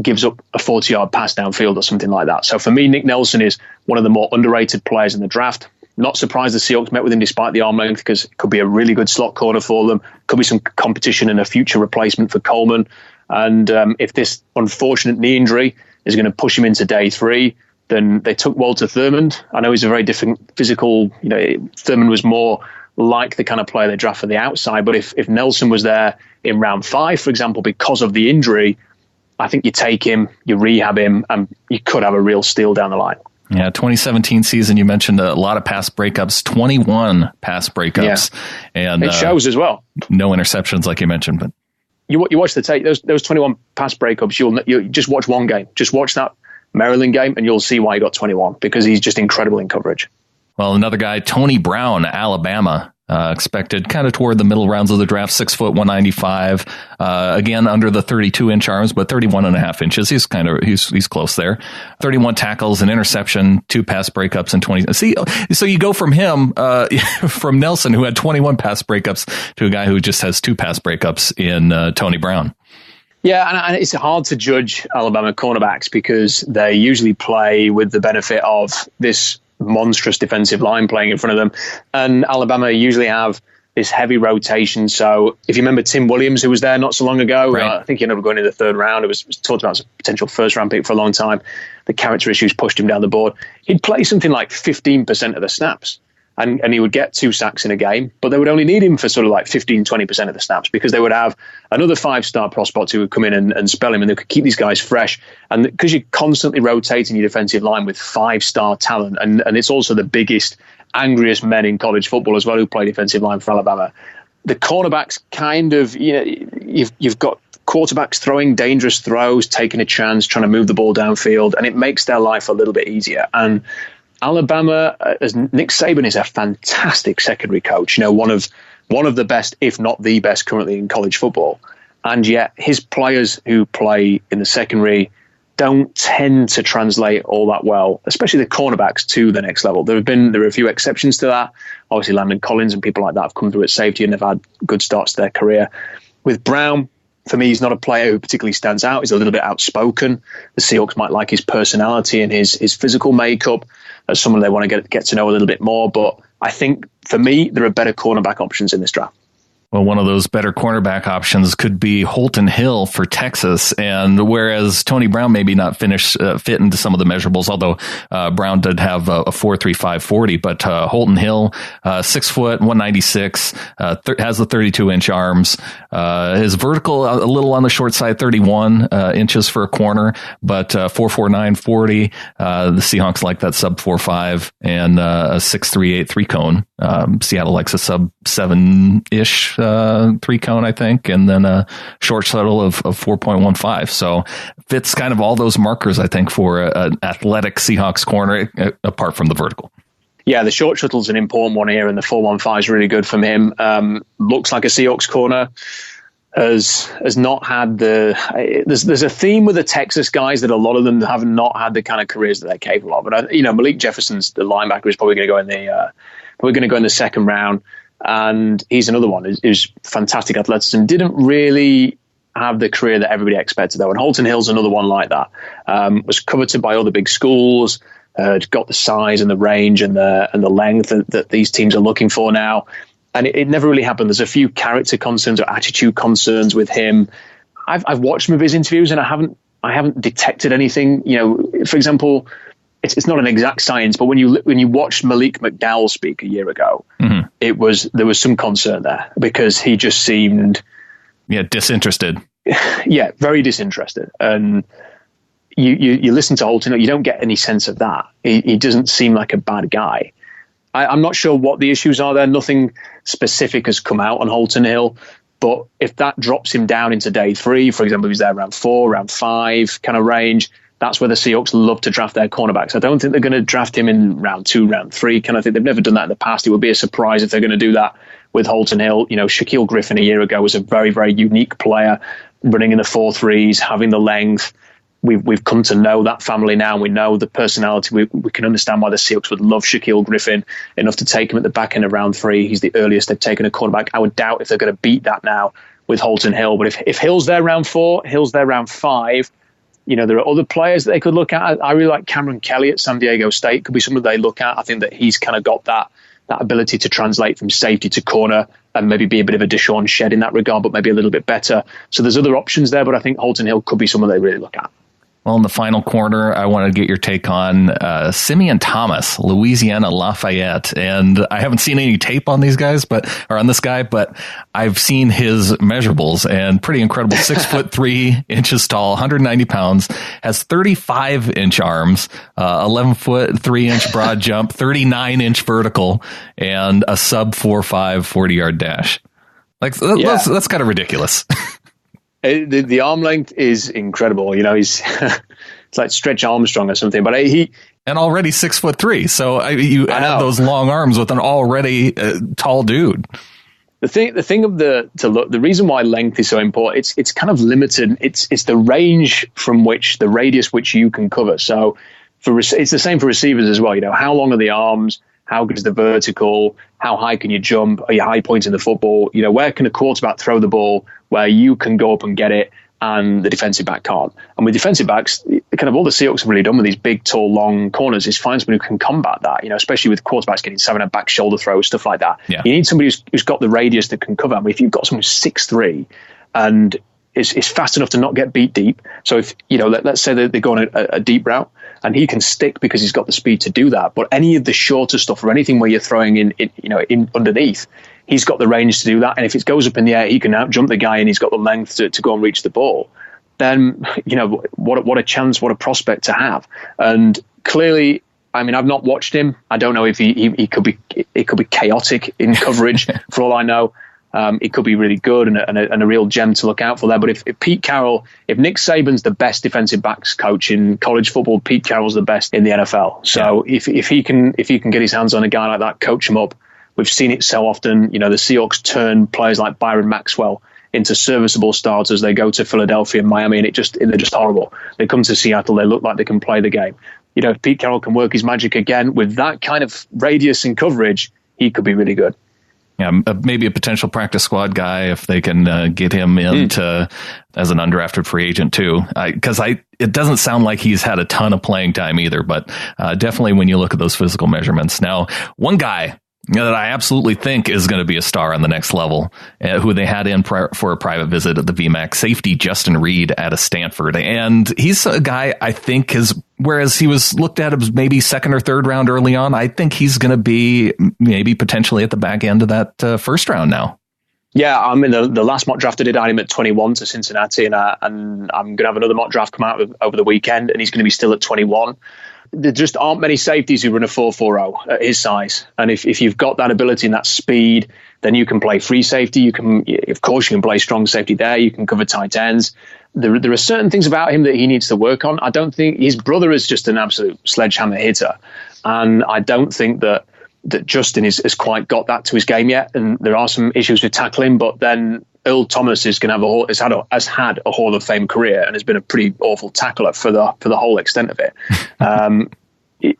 gives up a 40-yard pass downfield or something like that. So for me, Nick Nelson is one of the more underrated players in the draft. Not surprised the Seahawks met with him despite the arm length, because it could be a really good slot corner for them. Could be some competition and a future replacement for Coleman. And if this unfortunate knee injury is going to push him into day 3. Then they took Walter Thurmond. I know he's a very different physical, Thurmond was more like the kind of player they draft for the outside. But if Nelson was there in round 5, for example, because of the injury, I think you take him, you rehab him, and you could have a real steal down the line. Yeah, 2017 season, you mentioned a lot of pass breakups, 21 pass breakups. Yeah. And it shows as well. No interceptions, like you mentioned. But you watch the tape, those 21 pass breakups, you just watch one game. Just watch that Maryland game, and you'll see why he got 21, because he's just incredible in coverage. Well, another guy, Tony Brown, Alabama, expected kind of toward the middle rounds of the draft, 6 foot, 195, again, under the 32-inch arms, but 31.5 inches. He's close there. 31 tackles, an interception, 2 pass breakups, and 20. See, so you go from him, from Nelson, who had 21 pass breakups, to a guy who just has 2 pass breakups in Tony Brown. Yeah, and it's hard to judge Alabama cornerbacks because they usually play with the benefit of this monstrous defensive line playing in front of them. And Alabama usually have this heavy rotation. So if you remember Tim Williams, who was there not so long ago, right. I think he ended up going in the 3rd round. It was talked about as a potential first-round pick for a long time. The character issues pushed him down the board. He'd play something like 15% of the snaps. And he would get 2 sacks in a game, but they would only need him for sort of like 15, 20% of the snaps, because they would have another 5-star prospect who would come in and spell him, and they could keep these guys fresh. And because you're constantly rotating your defensive line with 5-star talent, and it's also the biggest, angriest men in college football as well who play defensive line for Alabama. The cornerbacks kind of, you've got quarterbacks throwing dangerous throws, taking a chance, trying to move the ball downfield, and it makes their life a little bit easier. And Alabama, as Nick Saban is a fantastic secondary coach, one of the best, if not the best, currently in college football. And yet his players who play in the secondary don't tend to translate all that well, especially the cornerbacks, to the next level. There are a few exceptions to that. Obviously, Landon Collins and people like that have come through at safety and have had good starts to their career. With Brown, for me, he's not a player who particularly stands out. He's a little bit outspoken. The Seahawks might like his personality and his physical makeup as someone they want to get to know a little bit more. But I think, for me, there are better cornerback options in this draft. Well, one of those better cornerback options could be Holton Hill for Texas. And whereas Tony Brown maybe not fit into some of the measurables, although Brown did have a 4.35 40, but Holton Hill, 6 foot, 196, has the 32-inch arms. His vertical, a little on the short side, 31 inches for a corner, but 4.49 40. The Seahawks like that sub 4.5 and a 6.38 3-cone. Seattle likes a sub 7-ish 3-cone, I think, and then a short shuttle of 4.15. So fits kind of all those markers, I think, for an athletic Seahawks corner, apart from the vertical. Yeah, the short shuttle's an important one here, and the 4.15 is really good from him. Looks like a Seahawks corner. Has not had there's a theme with the Texas guys that a lot of them have not had the kind of careers that they're capable of. But Malik Jefferson's the linebacker is probably going to go in the 2nd round. And he's another one who's fantastic athleticism. Didn't really have the career that everybody expected, though. And Holton Hill's another one like that. Was coveted by other big schools. Got the size and the range and the length that these teams are looking for now. And it never really happened. There's a few character concerns or attitude concerns with him. I've watched some of his interviews, and I haven't detected anything. For example, it's not an exact science, but when you watched Malik McDowell speak a year ago, mm-hmm. There was some concern there because he just seemed disinterested. Yeah, very disinterested. And you listen to Holton, you don't get any sense of that. He doesn't seem like a bad guy. I'm not sure what the issues are there. Nothing specific has come out on Holton Hill. But if that drops him down into day 3, for example, if he's there around 4, around 5 kind of range, that's where the Seahawks love to draft their cornerbacks. I don't think they're going to draft him in round 2, round 3 kind of thing. They've never done that in the past. It would be a surprise if they're going to do that with Holton Hill. Shaquille Griffin a year ago was a very, very unique player, running in the 4.3s, having the length. We've come to know that family now. We know the personality. We can understand why the Seahawks would love Shaquille Griffin enough to take him at the back end of round 3. He's the earliest they've taken a cornerback. I would doubt if they're going to beat that now with Holton Hill. But if Hill's there round 4, Hill's there round 5, there are other players that they could look at. I really like Cameron Kelly at San Diego State. Could be someone they look at. I think that he's kind of got that ability to translate from safety to corner and maybe be a bit of a Deshaun Shed in that regard, but maybe a little bit better. So there's other options there, but I think Holton Hill could be someone they really look at. Well, in the final corner, I want to get your take on Simeon Thomas, Louisiana Lafayette. And I haven't seen any tape on these guys, or on this guy, but I've seen his measurables, and pretty incredible. 6'3" tall, 190 pounds, has 35-inch arms, 11'3" broad jump, 39-inch vertical, and a sub 4.5 40-yard dash. That's kind of ridiculous. The arm length is incredible. He's it's like Stretch Armstrong or something. But and already 6'3". So you add those long arms with an already tall dude. The reason why length is so important, it's kind of limited. It's the range the radius which you can cover. So it's the same for receivers as well. How long are the arms? How good is the vertical? How high can you jump? Are you high pointing the football? Where can a quarterback throw the ball where you can go up and get it and the defensive back can't? And with defensive backs, kind of all the Seahawks have really done with these big, tall, long corners is find somebody who can combat that, especially with quarterbacks getting 7 back shoulder throws, stuff like that. Yeah. You need somebody who's got the radius that can cover. I mean, if you've got someone who's 6'3" and is fast enough to not get beat deep. So if, let's say that they go on a deep route, and he can stick because he's got the speed to do that. But any of the shorter stuff or anything where you're throwing in underneath, he's got the range to do that. And if it goes up in the air, he can out jump the guy, and he's got the length to go and reach the ball. Then, what a chance, what a prospect to have. And clearly, I mean, I've not watched him. I don't know if he could be chaotic in coverage for all I know. It could be really good and a real gem to look out for there. But if Pete Carroll, if Nick Saban's the best defensive backs coach in college football, Pete Carroll's the best in the NFL. So if he can get his hands on a guy like that, coach him up. We've seen it so often. The Seahawks turn players like Byron Maxwell into serviceable starters. They go to Philadelphia and Miami, and they're just horrible. They come to Seattle, they look like they can play the game. If Pete Carroll can work his magic again with that kind of radius and coverage, he could be really good. Yeah, maybe a potential practice squad guy if they can get him into as an undrafted free agent too. Because it doesn't sound like he's had a ton of playing time either, but definitely when you look at those physical measurements. Now, one guy that I absolutely think is going to be a star on the next level, who they had in for a private visit at the VMAC, safety Justin Reed out of Stanford. And he's a guy I think whereas he was looked at as maybe second or third round early on, I think he's going to be maybe potentially at the back end of that first round now. Yeah, I mean, the last mock draft I did, I had him at 21 to Cincinnati, and I'm going to have another mock draft come out over the weekend, and he's going to be still at 21. There just aren't many safeties who run a 4.40 at his size. And if you've got that ability and that speed, then you can play free safety. You can play strong safety there. You can cover tight ends. There are certain things about him that he needs to work on. I don't think his brother is just an absolute sledgehammer hitter. And I don't think that Justin has quite got that to his game yet. And there are some issues with tackling, but then Earl Thomas is going to has had a Hall of Fame career and has been a pretty awful tackler for the whole extent of it.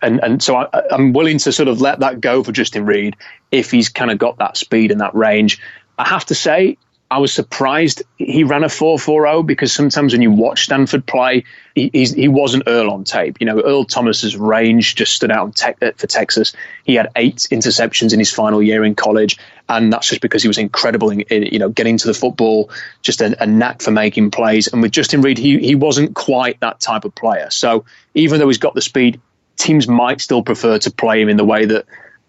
And so I'm willing to sort of let that go for Justin Reed if he's kind of got that speed and that range. I have to say, I was surprised he ran a 4.40 because sometimes when you watch Stanford play, he wasn't Earl on tape. Earl Thomas's range just stood out for Texas. He had 8 interceptions in his final year in college, and that's just because he was incredible in getting to the football, just a knack for making plays. And with Justin Reed, he wasn't quite that type of player. So even though he's got the speed, teams might still prefer to play him in the way that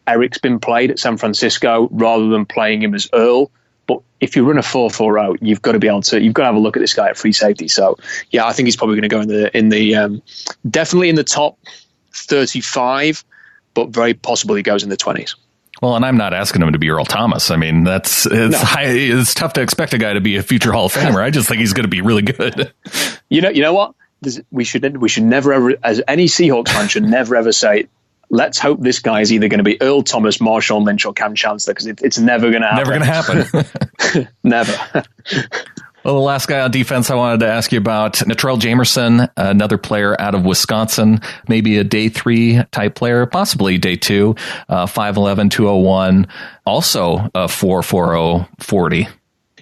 Eric's been played at San Francisco rather than playing him as Earl. But if you run a 4.40, you've got to have a look at this guy at free safety. So yeah, I think he's probably going to go in the definitely in the top 35, but very possibly he goes in the 20s. Well, and I'm not asking him to be Earl Thomas. I mean, it's tough to expect a guy to be a future Hall of Famer. I just think he's going to be really good. You know what? We should never ever, as any Seahawks fan, should never ever say, let's hope this guy is either going to be Earl Thomas, Marshawn Lynch, or Cam Chancellor, because it's never going to happen. Never going to happen. Never. Well, the last guy on defense I wanted to ask you about, Natrell Jamerson, another player out of Wisconsin, maybe a day 3 type player, possibly day 2, 5'11", 201, also a 4.40 40.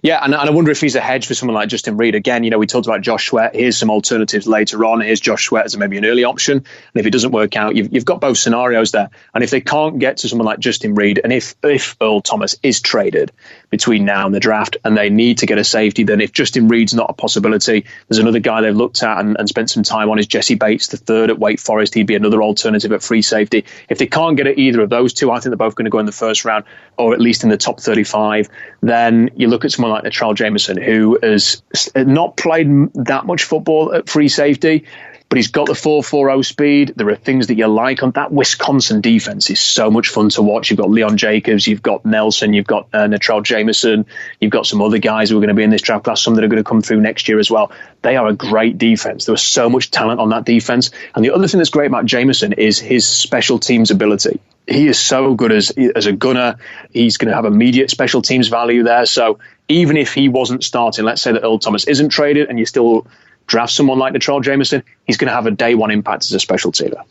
Yeah, and I wonder if he's a hedge for someone like Justin Reed. Again, we talked about Josh Sweat. Here's some alternatives later on. Here's Josh Sweat as maybe an early option. And if it doesn't work out, you've got both scenarios there. And if they can't get to someone like Justin Reed, and if Earl Thomas is traded between now and the draft, and they need to get a safety, then if Justin Reed's not a possibility, there's another guy they've looked at and spent some time on is Jesse Bates, the third at Wake Forest. He'd be another alternative at free safety. If they can't get at either of those two, I think they're both going to go in the first round, or at least in the top 35. Then you look at someone like Latrell Jameson, who has not played that much football at free safety, but he's got the 4.40 speed. There are things that you like on that. Wisconsin defense is so much fun to watch. You've got Leon Jacobs, you've got Nelson, you've got Latrell Jameson, you've got some other guys who are going to be in this draft class, some that are going to come through next year as well. They are a great defense. There was so much talent on that defense. And the other thing that's great about Jameson is his special teams ability. He is so good as a gunner. He's going to have immediate special teams value there. So even if he wasn't starting, let's say that Earl Thomas isn't traded and you still draft someone like Latrell Jameson, he's going to have a day one impact as a special teamer.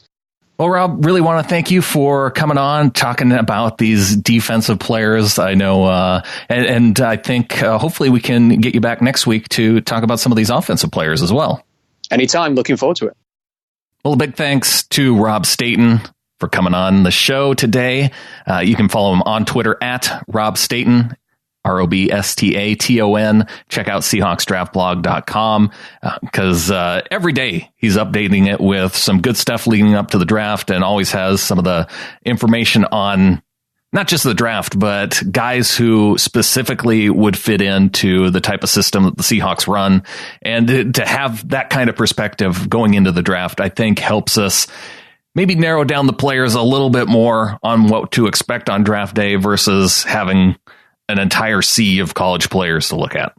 Well, Rob, really want to thank you for coming on, talking about these defensive players. I know, and I think hopefully we can get you back next week to talk about some of these offensive players as well. Anytime. Looking forward to it. Well, a big thanks to Rob Staton for coming on the show today. You can follow him on Twitter at Rob Staton, ROBSTATON. Check out SeahawksDraftBlog.com because every day he's updating it with some good stuff leading up to the draft, and always has some of the information on not just the draft, but guys who specifically would fit into the type of system that the Seahawks run. And to have that kind of perspective going into the draft, I think helps us maybe narrow down the players a little bit more on what to expect on draft day versus having an entire sea of college players to look at.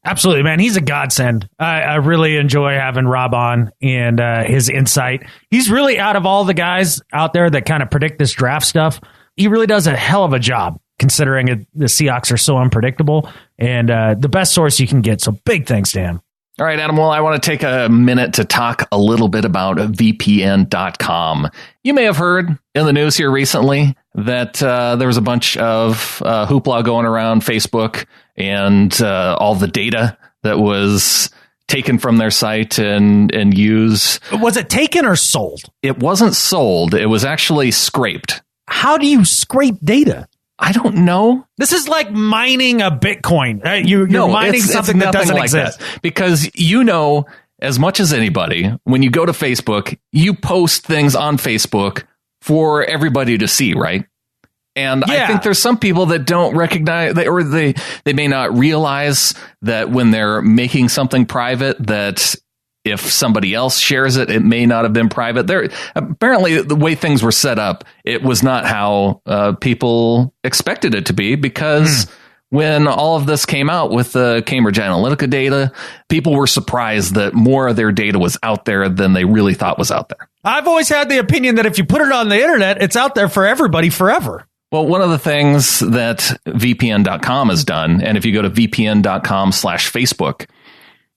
Absolutely, man. He's a godsend. I really enjoy having Rob on and his insight. He's really, out of all the guys out there that kind of predict this draft stuff, he really does a hell of a job, considering the Seahawks are so unpredictable, and the best source you can get. So big thanks to him. All right, Adam, well, I want to take a minute to talk a little bit about VPN.com. You may have heard in the news here recently that there was a bunch of hoopla going around Facebook and all the data that was taken from their site and used. Was it taken or sold? It wasn't sold. It was actually scraped. How do you scrape data? I don't know. This is like mining a Bitcoin. You're mining something that doesn't exist. That. Because you know as much as anybody, when you go to Facebook, you post things on Facebook for everybody to see, right? And yeah. I think there's some people that don't recognize, or they may not realize that when they're making something private, that if somebody else shares it, it may not have been private. Apparently, the way things were set up, it was not how people expected it to be, because when all of this came out with the Cambridge Analytica data, people were surprised that more of their data was out there than they really thought was out there. I've always had the opinion that if you put it on the internet, it's out there for everybody forever. Well, one of the things that VPN.com has done, and if you go to VPN.com/Facebook,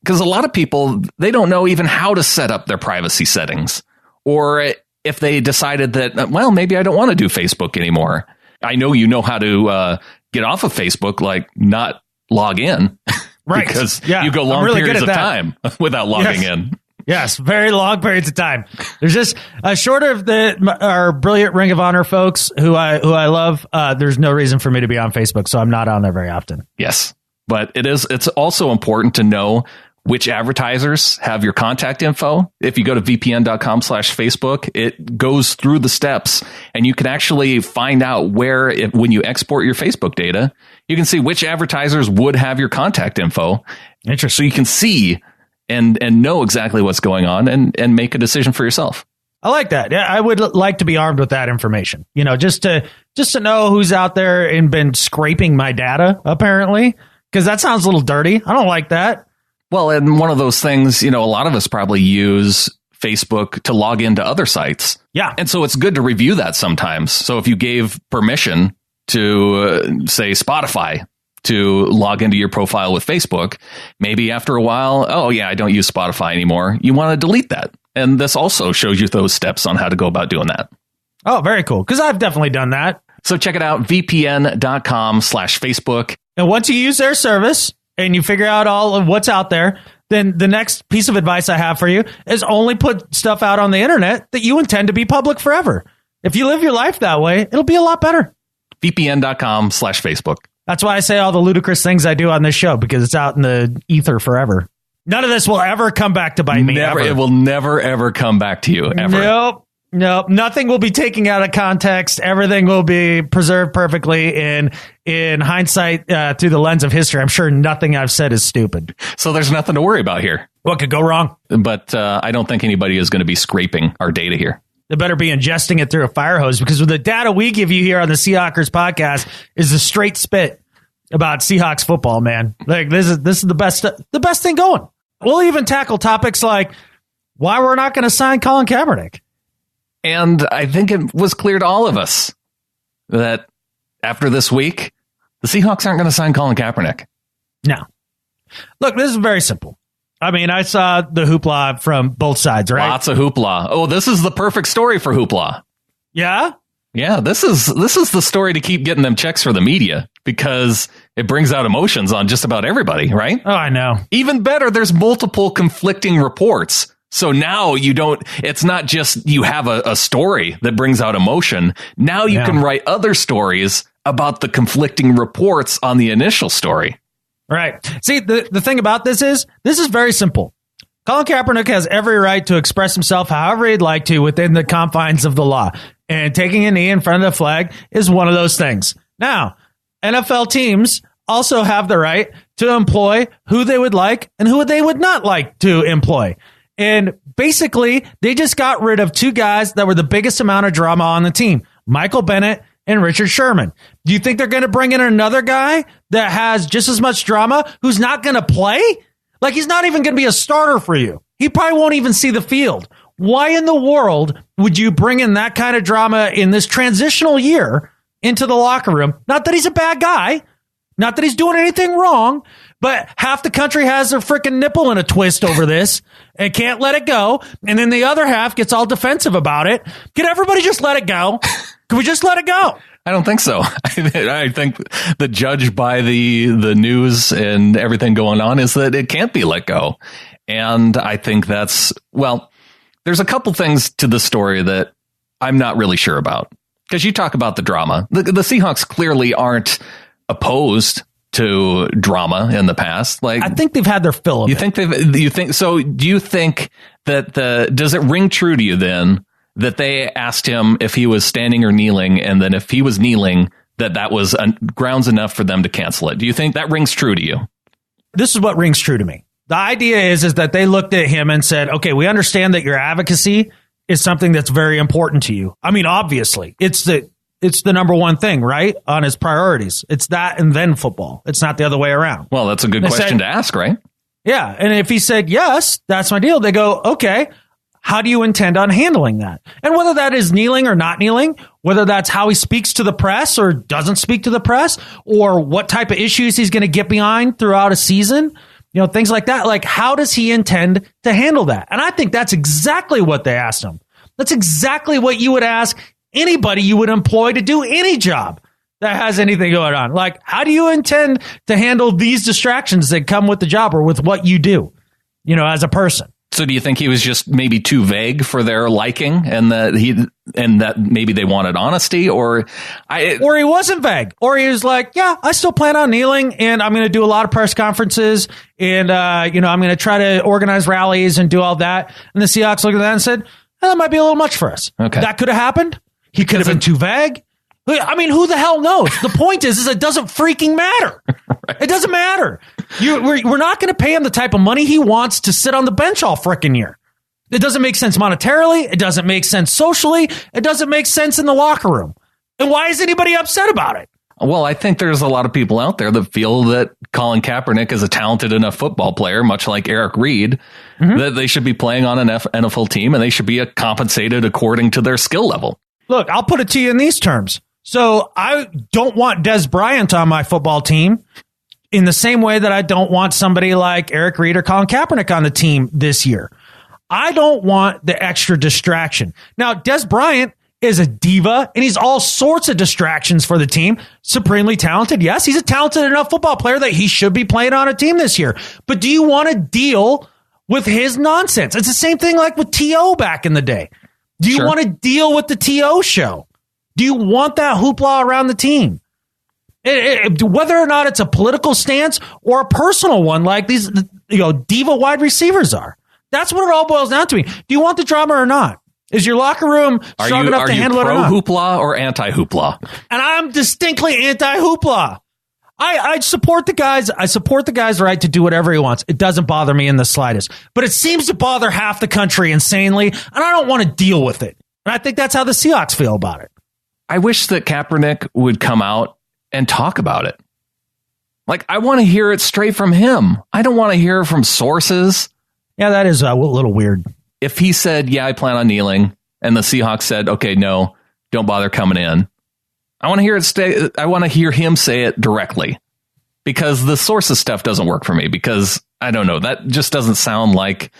because a lot of people, they don't know even how to set up their privacy settings. Or if they decided that, well, maybe I don't want to do Facebook anymore. I know you know how to get off of Facebook, like not log in. Right. Because you go long periods of time without logging in. Yes, very long periods of time. There's just short of our brilliant Ring of Honor folks who I love. There's no reason for me to be on Facebook, so I'm not on there very often. Yes, but it's also important to know which advertisers have your contact info. If you go to VPN.com/Facebook, it goes through the steps, and you can actually find out when you export your Facebook data, you can see which advertisers would have your contact info. Interesting. So you can see and know exactly what's going on and make a decision for yourself. I like that. Yeah, I would like to be armed with that information. You know, just to know who's out there and been scraping my data, apparently, because that sounds a little dirty. I don't like that. Well, and one of those things, a lot of us probably use Facebook to log into other sites. Yeah. And so it's good to review that sometimes. So if you gave permission to, say, Spotify to log into your profile with Facebook, maybe after a while, oh, yeah, I don't use Spotify anymore. You want to delete that. And this also shows you those steps on how to go about doing that. Oh, very cool. Because I've definitely done that. So check it out, VPN.com/Facebook. And once you use their service and you figure out all of what's out there, then the next piece of advice I have for you is only put stuff out on the internet that you intend to be public forever. If you live your life that way, it'll be a lot better. VPN.com/Facebook. That's why I say all the ludicrous things I do on this show, because it's out in the ether forever. None of this will ever come back to bite me. Never, ever. it will never, ever come back to you, ever. Nope. Nothing will be taken out of context. Everything will be preserved perfectly. In hindsight, through the lens of history, I'm sure nothing I've said is stupid. So there's nothing to worry about here. What could go wrong? But I don't think anybody is going to be scraping our data here. They better be ingesting it through a fire hose, because with the data we give you here on the Seahawkers podcast is a straight spit about Seahawks football, man. Like this is the best thing going. We'll even tackle topics like why we're not going to sign Colin Kaepernick. And I think it was clear to all of us that after this week, the Seahawks aren't going to sign Colin Kaepernick. No. Look, this is very simple. I mean, I saw the hoopla from both sides, right? Lots of hoopla. Oh, this is the perfect story for hoopla. Yeah? Yeah, this is the story to keep getting them checks for the media, because it brings out emotions on just about everybody, right? Oh, I know. Even better, there's multiple conflicting reports. So now it's not just you have a story that brings out emotion. Now you can write other stories about the conflicting reports on the initial story. Right. See, the thing about this is very simple. Colin Kaepernick has every right to express himself however he'd like to within the confines of the law. And taking a knee in front of the flag is one of those things. Now, NFL teams also have the right to employ who they would like and who they would not like to employ. And basically, they just got rid of two guys that were the biggest amount of drama on the team, Michael Bennett and Richard Sherman. Do you think they're going to bring in another guy that has just as much drama who's not going to play? Like, he's not even going to be a starter for you. He probably won't even see the field. Why in the world would you bring in that kind of drama in this transitional year into the locker room? Not that he's a bad guy, not that he's doing anything wrong, but half the country has their freaking nipple in a twist over this and can't let it go. And then the other half gets all defensive about it. Can everybody just let it go? Can we just let it go? I don't think so. I think the judge by the news and everything going on is that it can't be let go. And I think there's a couple things to the story that I'm not really sure about. Because you talk about the drama. The Seahawks clearly aren't opposed to drama in the past. Like, I think they've had their fill of it. You think so? Do you think that does it ring true to you then that they asked him if he was standing or kneeling, and then if he was kneeling, that was grounds enough for them to cancel it? Do you think that rings true to you? This is what rings true to me. The idea is that they looked at him and said, okay, we understand that your advocacy is something that's very important to you. I mean, obviously, it's the number one thing, right? On his priorities. It's that and then football. It's not the other way around. Well, that's a good question to ask, right? Yeah. And if he said, yes, that's my deal, they go, okay, how do you intend on handling that? And whether that is kneeling or not kneeling, whether that's how he speaks to the press or doesn't speak to the press, or what type of issues he's going to get behind throughout a season, things like that. Like, how does he intend to handle that? And I think that's exactly what they asked him. That's exactly what you would ask anybody you would employ to do any job that has anything going on. Like, how do you intend to handle these distractions that come with the job or with what you do, as a person? So do you think he was just maybe too vague for their liking, and that maybe they wanted honesty, or he wasn't vague, or he was like, yeah, I still plan on kneeling, and I'm going to do a lot of press conferences, and I'm going to try to organize rallies and do all that. And the Seahawks looked at that and said, that might be a little much for us. Okay. That could have happened. He could have been too vague. I mean, who the hell knows? The point is it doesn't freaking matter. Right. It doesn't matter. We're not going to pay him the type of money he wants to sit on the bench all freaking year. It doesn't make sense monetarily. It doesn't make sense socially. It doesn't make sense in the locker room. And why is anybody upset about it? Well, I think there's a lot of people out there that feel that Colin Kaepernick is a talented enough football player, much like Eric Reed, that they should be playing on an NFL team and they should be compensated according to their skill level. Look, I'll put it to you in these terms. So I don't want Des Bryant on my football team in the same way that I don't want somebody like Eric Reed or Colin Kaepernick on the team this year. I don't want the extra distraction. Now, Des Bryant is a diva, and he's all sorts of distractions for the team. Supremely talented, yes. He's a talented enough football player that he should be playing on a team this year. But do you want to deal with his nonsense? It's the same thing like with T.O. back in the day. Do you want to deal with the T.O. show? Do you want that hoopla around the team? Whether or not it's a political stance or a personal one, like these diva wide receivers are. That's what it all boils down to me. Do you want the drama or not? Is your locker room strong enough to handle it or not? Are you pro hoopla or anti hoopla? And I'm distinctly anti hoopla. I support the guys. I support the guy's right to do whatever he wants. It doesn't bother me in the slightest. But it seems to bother half the country insanely, and I don't want to deal with it. And I think that's how the Seahawks feel about it. I wish that Kaepernick would come out and talk about it. Like, I want to hear it straight from him. I don't want to hear it from sources. Yeah, that is a little weird. If he said, yeah, I plan on kneeling, and the Seahawks said, okay, no, don't bother coming in, I want to hear it. I want to hear him say it directly, because the sources stuff doesn't work for me, because I don't know. That just doesn't sound like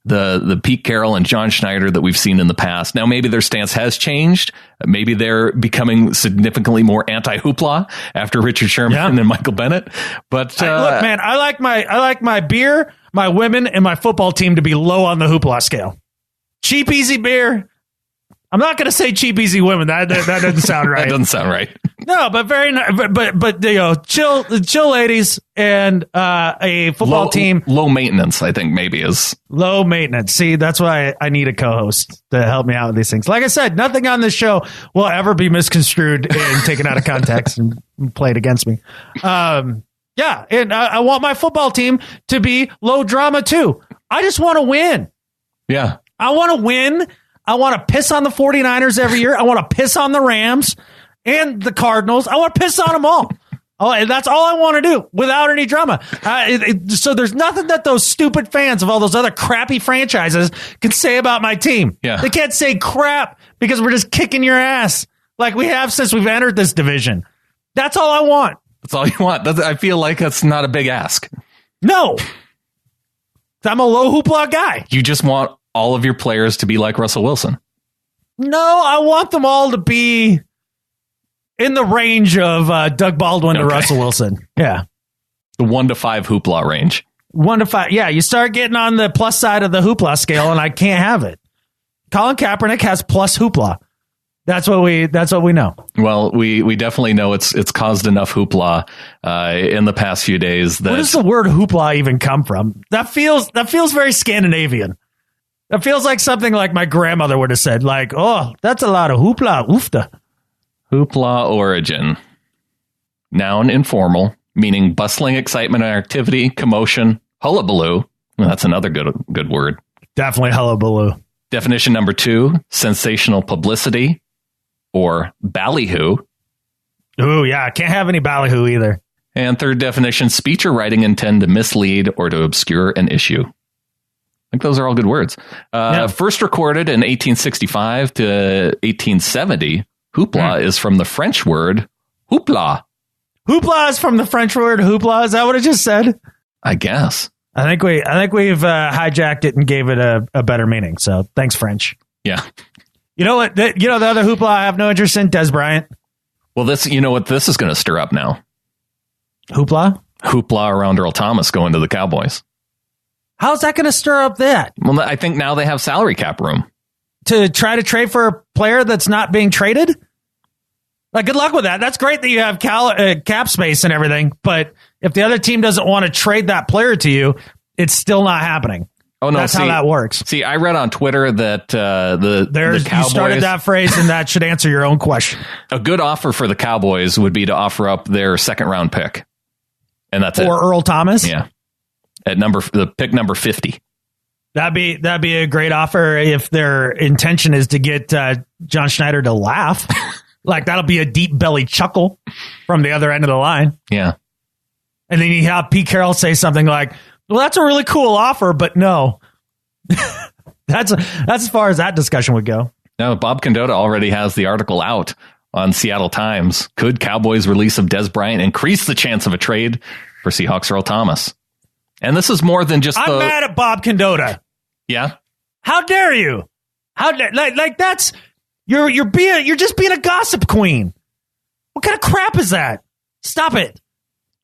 the Pete Carroll and John Schneider that we've seen in the past. Now, maybe their stance has changed. Maybe they're becoming significantly more anti-hoopla after Richard Sherman and Michael Bennett. But look, man, I like my beer, my women, and my football team to be low on the hoopla scale. Cheap, easy beer. I'm not going to say cheap, easy women. That doesn't sound right. That doesn't sound right. No, but chill ladies and a football team. Low maintenance, I think maybe is. Low maintenance. See, that's why I need a co-host to help me out with these things. Like I said, nothing on this show will ever be misconstrued and taken out of context and played against me. Yeah, and I want my football team to be low drama too. I just want to win. Yeah. I want to win. I want to piss on the 49ers every year. I want to piss on the Rams and the Cardinals. I want to piss on them all. And that's all I want to do without any drama. So there's nothing that those stupid fans of all those other crappy franchises can say about my team. Yeah. They can't say crap because we're just kicking your ass like we have since we've entered this division. That's all I want. That's all you want. I feel like that's not a big ask. No. I'm a low hoopla guy. You just want all of your players to be like Russell Wilson. No, I want them all to be in the range of Doug Baldwin to Russell Wilson. Yeah. The 1 to 5 hoopla range. 1 to 5. Yeah, you start getting on the plus side of the hoopla scale, and I can't have it. Colin Kaepernick has plus hoopla. That's what we know. Well, we definitely know it's caused enough hoopla in the past few days. That where does the word hoopla even come from? That feels very Scandinavian. That feels like something like my grandmother would have said, like, oh, that's a lot of hoopla, oofta. Hoopla origin. Noun informal, meaning bustling excitement and activity, commotion, hullabaloo. Well, that's another good word. Definitely hullabaloo. Definition number 2, sensational publicity or ballyhoo. Ooh, yeah, can't have any ballyhoo either. And third definition, speech or writing intend to mislead or to obscure an issue. I think those are all good words. First recorded in 1865 to 1870, hoopla is from the French word hoopla. Hoopla is from the French word hoopla. Is that what it just said? I guess. I think we've hijacked it and gave it a better meaning. So thanks, French. Yeah. You know what? The other hoopla I have no interest in, Des Bryant. Well, this is going to stir up now. Hoopla? Hoopla around Earl Thomas going to the Cowboys. How's that going to stir up that? Well, I think now they have salary cap room. To try to trade for a player that's not being traded? Like, good luck with that. That's great that you have cap space and everything, but if the other team doesn't want to trade that player to you, it's still not happening. Oh, no. That's how that works. See, I read on Twitter that the Cowboys... You started that phrase, and that should answer your own question. A good offer for the Cowboys would be to offer up their second-round pick. And that's or Earl Thomas? Yeah. At the pick number 50. That'd be a great offer if their intention is to get John Schneider to laugh. Like, that'll be a deep belly chuckle from the other end of the line. Yeah. And then you have Pete Carroll say something like, well, that's a really cool offer, but no. That's as far as that discussion would go. No, Bob Condotta already has the article out on Seattle Times. Could Cowboys' release of Des Bryant increase the chance of a trade for Seahawks Earl Thomas? And this is more than just I'm mad at Bob Condotta. Yeah? How dare you? That's... You're just being a gossip queen. What kind of crap is that? Stop it.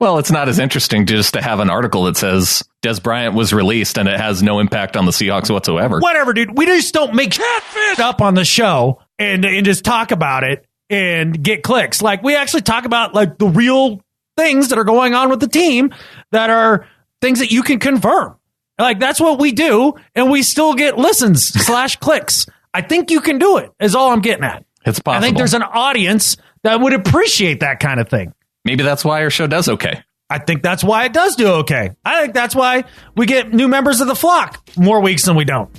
Well, it's not as interesting just to have an article that says Des Bryant was released and it has no impact on the Seahawks whatsoever. Whatever, dude. We just don't make shit up on the show and just talk about it and get clicks. Like, we actually talk about like the real things that are going on with the team that are things that you can confirm. Like, that's what we do, and we still get listens / clicks. I think you can do it, is all I'm getting at. It's possible. I think there's an audience that would appreciate that kind of thing. Maybe that's why our show does okay. I think that's why it does do okay. I think that's why we get new members of the flock more weeks than we don't.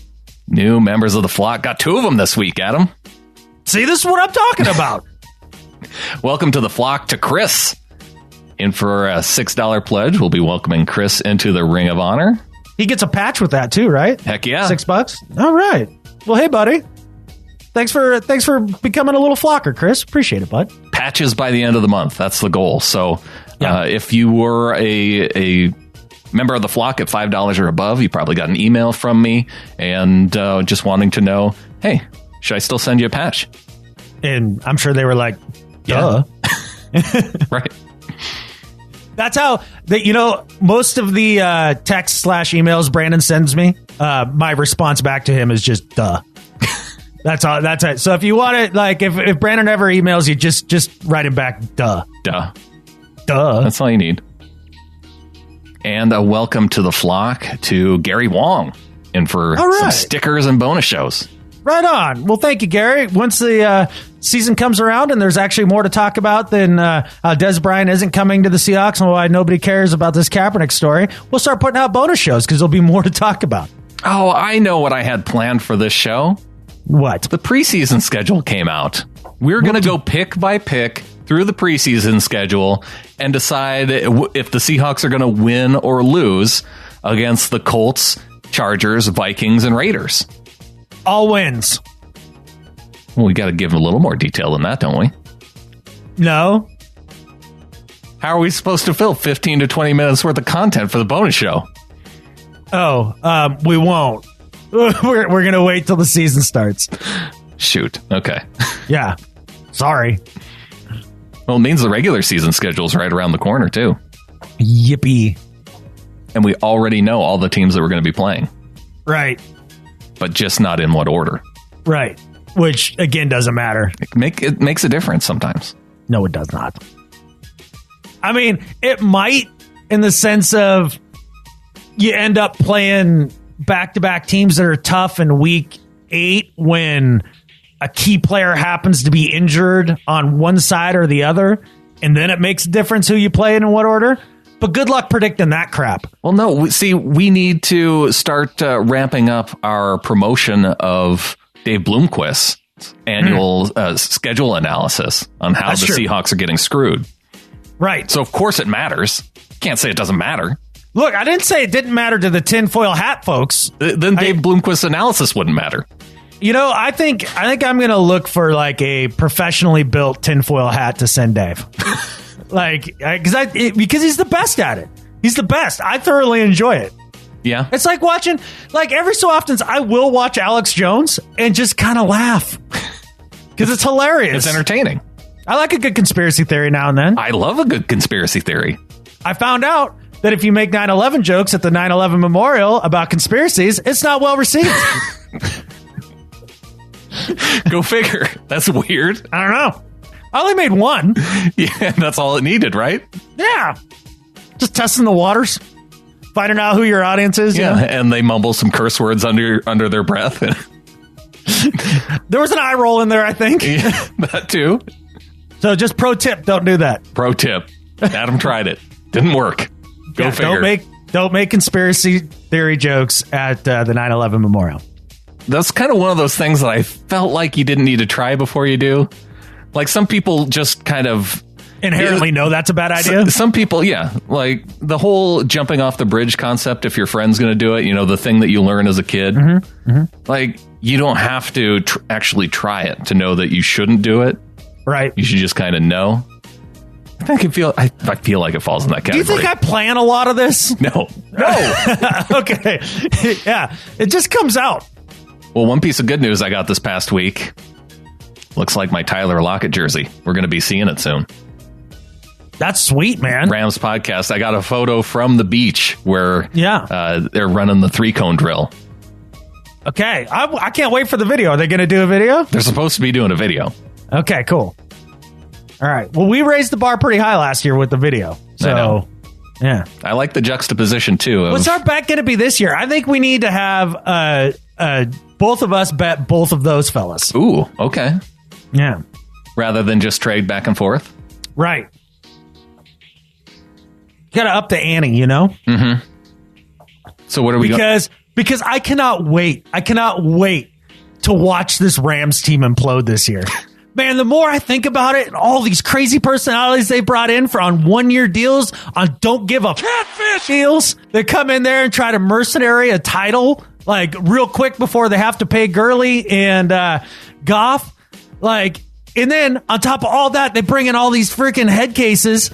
New members of the flock. Got 2 of them this week, Adam. See, this is what I'm talking about. Welcome to the flock to Chris. In for a $6 pledge, we'll be welcoming Chris into the Ring of Honor. He gets a patch with that too, right? Heck yeah. $6. All right. Well, hey, buddy. Thanks for becoming a little flocker, Chris. Appreciate it, bud. Patches by the end of the month. That's the goal. So if you were a member of the flock at $5 or above, you probably got an email from me and just wanting to know, hey, should I still send you a patch? And I'm sure they were like, duh. Yeah. Right. That's how most of the text / emails Brandon sends me. My response back to him is just duh. That's all. That's it. So if you want it, like if Brandon ever emails you, just write him back duh. Duh. That's all you need. And a welcome to the flock to Gary Wong, in for some stickers and bonus shows. Right on. Well, thank you, Gary. Once the season comes around and there's actually more to talk about than Des Bryant isn't coming to the Seahawks and why nobody cares about this Kaepernick story, we'll start putting out bonus shows because there'll be more to talk about. Oh, I know what I had planned for this show. What? The preseason schedule came out. We're going to go pick by pick through the preseason schedule and decide if the Seahawks are going to win or lose against the Colts, Chargers, Vikings, and Raiders. All wins. Well, we got to give them a little more detail than that, don't we? No. How are we supposed to fill 15 to 20 minutes worth of content for the bonus show? Oh, we won't. We're going to wait till the season starts. Shoot. Okay. Yeah. Sorry. Well, it means the regular season schedule is right around the corner, too. Yippee. And we already know all the teams that we're going to be playing. Right. But just not in what order. Right. Which, again, doesn't matter. It makes a difference sometimes. No, it does not. I mean, it might in the sense of you end up playing back-to-back teams that are tough in week 8 when a key player happens to be injured on one side or the other, and then it makes a difference who you play in what order. But good luck predicting that crap. Well, no, we need to start ramping up our promotion of Dave Bloomquist's annual schedule analysis on how the Seahawks are getting screwed. Right. So, of course, it matters. Can't say it doesn't matter. Look, I didn't say it didn't matter to the tinfoil hat folks. Then Dave Bloomquist's analysis wouldn't matter. You know, I think I'm going to look for like a professionally built tinfoil hat to send Dave. Because he's the best at it. He's the best. I thoroughly enjoy it. Yeah. It's like watching, like every so often, I will watch Alex Jones and just kind of laugh. Because it's hilarious. It's entertaining. I like a good conspiracy theory now and then. I love a good conspiracy theory. I found out that if you make 9/11 jokes at the 9/11 memorial about conspiracies, it's not well received. Go figure. That's weird. I don't know. I only made one. Yeah, that's all it needed, right? Yeah. Just testing the waters. Finding out who your audience is. Yeah, and they mumble some curse words under their breath. There was an eye roll in there, I think. Yeah, that too. So just pro tip, don't do that. Pro tip. Adam tried it. Didn't work. Go figure. Don't make conspiracy theory jokes at the 9/11 memorial. That's kind of one of those things that I felt like you didn't need to try before you do. Like some people just kind of inherently know that's a bad idea. Some people, yeah. Like the whole jumping off the bridge concept, if your friend's going to do it, you know, the thing that you learn as a kid. Mm-hmm. Mm-hmm. Like you don't have to actually try it to know that you shouldn't do it. Right. You should just kind of know. I feel like it falls in that category. Do you think I plan a lot of this? No. Okay. Yeah. It just comes out. Well, one piece of good news I got this past week. looks like my Tyler Lockett jersey. We're going to be seeing it soon. That's sweet, man. Rams podcast. I got a photo from the beach where they're running the 3-cone drill. Okay. I can't wait for the video. Are they going to do a video? They're supposed to be doing a video. Okay, cool. All right. Well, we raised the bar pretty high last year with the video. So, yeah. I like the juxtaposition, too. What's our bet going to be this year? I think we need to have both of us bet both of those fellas. Ooh, okay. Yeah. Rather than just trade back and forth? Right. You got to up the ante, you know? Mm-hmm. So what are we Because I cannot wait. I cannot wait to watch this Rams team implode this year. Man, the more I think about it and all these crazy personalities they brought in on 1-year deals, on don't give a catfish deals, they come in there and try to mercenary a title like real quick before they have to pay Gurley and Goff. Like, and then on top of all that, they bring in all these freaking head cases.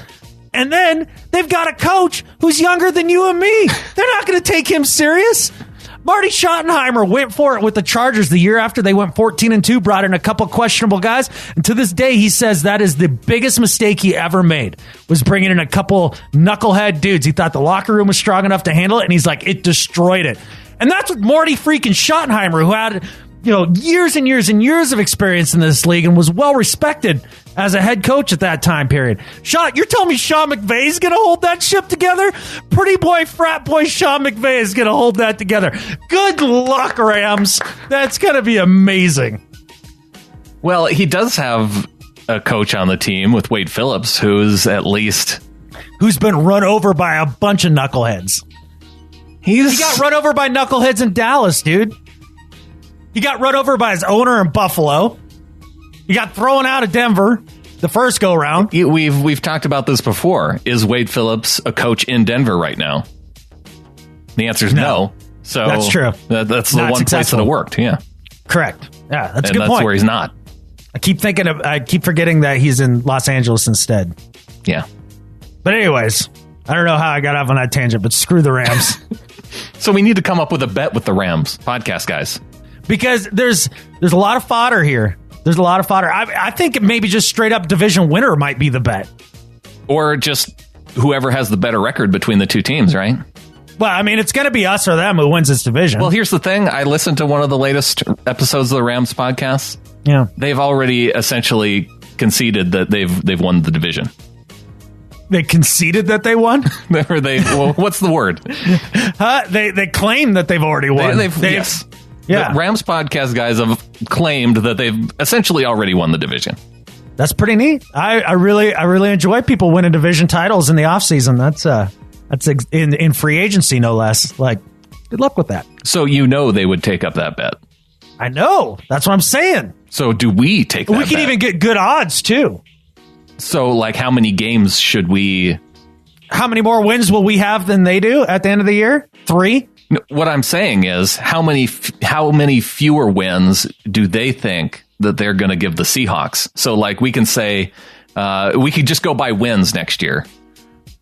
And then they've got a coach who's younger than you and me. They're not going to take him serious. Marty Schottenheimer went for it with the Chargers the year after they went 14-2, brought in a couple questionable guys. And to this day, he says that is the biggest mistake he ever made, was bringing in a couple knucklehead dudes. He thought the locker room was strong enough to handle it, and he's like, it destroyed it. And that's with Marty freaking Schottenheimer, who had years and years and years of experience in this league and was well respected as a head coach at that time period. You're telling me Sean McVay's going to hold that ship together? Pretty boy, frat boy Sean McVay is going to hold that together. Good luck, Rams. That's going to be amazing. Well, he does have a coach on the team with Wade Phillips, who's been run over by a bunch of knuckleheads. He got run over by knuckleheads in Dallas, dude. He got run over by his owner in Buffalo. He got thrown out of Denver the first go round. We've talked about this before. Is Wade Phillips a coach in Denver right now? The answer is no. So that's true. That's the one place that it worked. Yeah, correct. Yeah, that's a good point. That's where he's not. I keep forgetting that he's in Los Angeles instead. Yeah. But anyways, I don't know how I got off on that tangent, but screw the Rams. So we need to come up with a bet with the Rams podcast guys. Because there's a lot of fodder here. There's a lot of fodder. I think maybe just straight up division winner might be the bet. Or just whoever has the better record between the two teams, right? Well, I mean, it's going to be us or them who wins this division. Well, here's the thing. I listened to one of the latest episodes of the Rams podcast. Yeah. They've already essentially conceded that they've won the division. They conceded that they won? What's the word? They claim that they've already won. Yes. Yeah. The Rams podcast guys have claimed that they've essentially already won the division. That's pretty neat. I really enjoy people winning division titles in the offseason. That's in free agency, no less. Like, good luck with that. So they would take up that bet. I know. That's what I'm saying. So do we take that bet? We can even get good odds, too. So, like, how many games should we... How many more wins will we have than they do at the end of the year? 3? No, what I'm saying is, how many fewer wins do they think that they're going to give the Seahawks? So, like, we can say, we could just go by wins next year.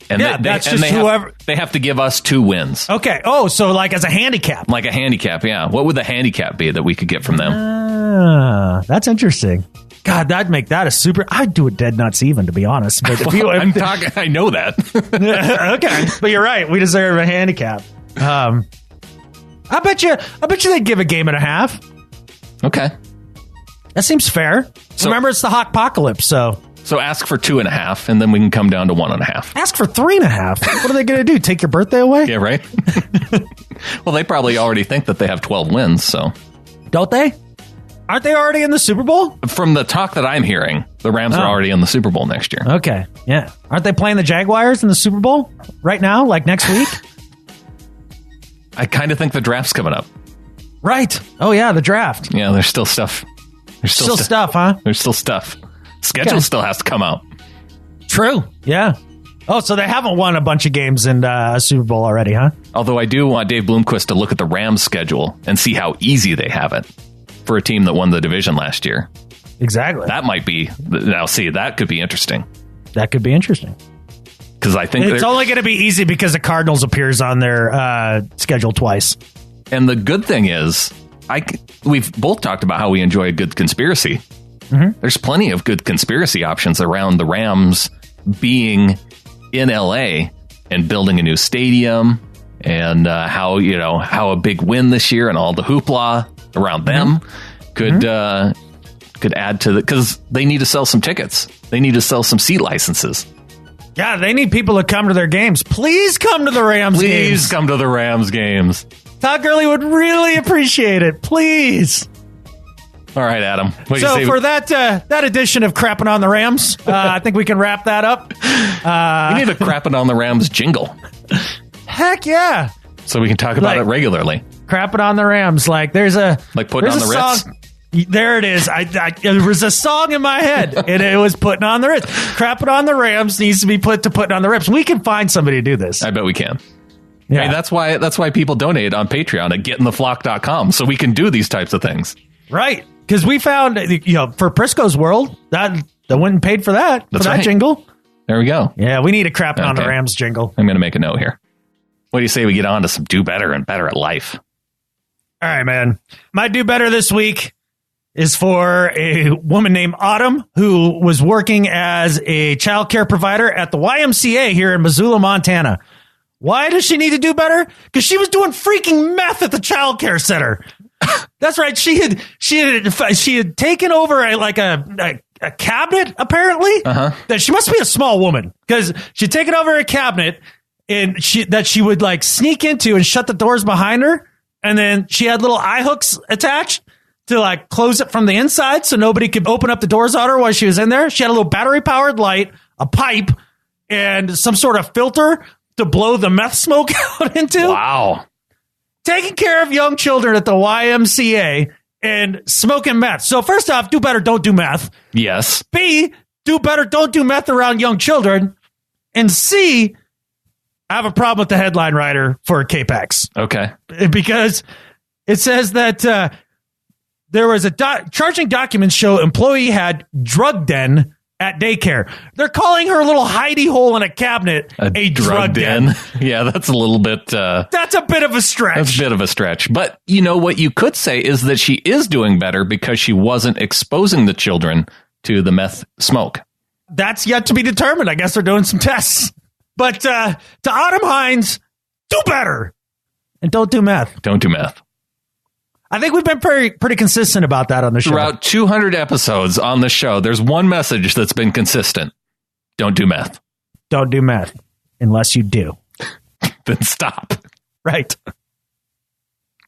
And they have to give us 2 wins. Okay. Oh, so like as a handicap. Like a handicap, yeah. What would the handicap be that we could get from them? That's interesting. God, that'd make that a super... I'd do it dead nuts even, to be honest. But I know that. Okay. But you're right. We deserve a handicap. I bet you they'd give a game and a half. Okay. That seems fair. So, remember, it's the Hawkpocalypse, so... So ask for 2.5, and then we can come down to 1.5. Ask for 3.5. What are they going to do? Take your birthday away? Yeah, right. Well, they probably already think that they have 12 wins, so. Don't they? Aren't they already in the Super Bowl? From the talk that I'm hearing, the Rams are already in the Super Bowl next year. Okay, yeah. Aren't they playing the Jaguars in the Super Bowl right now, like next week? I kind of think the draft's coming up. Right. Oh, yeah, the draft. Yeah, there's still stuff. There's still stuff, huh? There's still stuff. Schedule still has to come out. True. Yeah. Oh, so they haven't won a bunch of games in a Super Bowl already, huh? Although I do want Dave Bloomquist to look at the Rams' schedule and see how easy they have it for a team that won the division last year. Exactly. That might be... Now, see, that could be interesting. That could be interesting. Because I think... It's only going to be easy because the Cardinals appears on their schedule twice. And the good thing is, we've both talked about how we enjoy a good conspiracy. There's plenty of good conspiracy options around the Rams being in LA and building a new stadium, and how a big win this year and all the hoopla around them could add to because they need to sell some tickets. They need to sell some seat licenses. Yeah, they need people to come to their games. Please come to the Rams games. Please come to the Rams games. Todd Gurley would really appreciate it. Please. All right, Adam. So for that edition of Crapping on the Rams, I think we can wrap that up. We need a Crapping on the Rams jingle. Heck yeah. So we can talk about it regularly. Crapping on the Rams. Like putting on the Ritz? Song. There it is. There was a song in my head, and it was Putting on the Ritz. Crapping on the Rams needs to be put to Putting on the Ritz. We can find somebody to do this. I bet we can. Yeah. Hey, that's why people donate on Patreon at getintheflock.com, so we can do these types of things. Right. Because we found, for Prisco's World, that wouldn't paid for that. That's for that right. jingle. There we go. Yeah, we need a Crapping on the Rams jingle. I'm going to make a note here. What do you say we get on to some do better and better at life? All right, man. My do better this week is for a woman named Autumn who was working as a child care provider at the YMCA here in Missoula, Montana. Why does she need to do better? Because she was doing freaking meth at the child care center. That's right. She had taken over a cabinet, apparently. That she must be a small woman because she'd taken over a cabinet and she would like sneak into and shut the doors behind her. And then she had little eye hooks attached to like close it from the inside so nobody could open up the doors on her while she was in there. She had a little battery powered light, a pipe, and some sort of filter to blow the meth smoke out into. Wow. Taking care of young children at the YMCA and smoking meth. So first off, do better, don't do meth. Yes. B, do better, don't do meth around young children. And C, I have a problem with the headline writer for Capex. Okay. Because it says that there was charging documents show employee had drug den at daycare. They're calling her little hidey hole in a cabinet a drug den. Yeah, that's a little bit... that's a bit of a stretch. That's a bit of a stretch. But you know what you could say is that she is doing better because she wasn't exposing the children to the meth smoke. That's yet to be determined. I guess they're doing some tests. But to Autumn Hines, do better. And don't do meth. Don't do meth. I think we've been pretty consistent about that on the show. Throughout 200 episodes on the show, there's one message that's been consistent. Don't do meth. Don't do meth. Unless you do. Then stop. Right.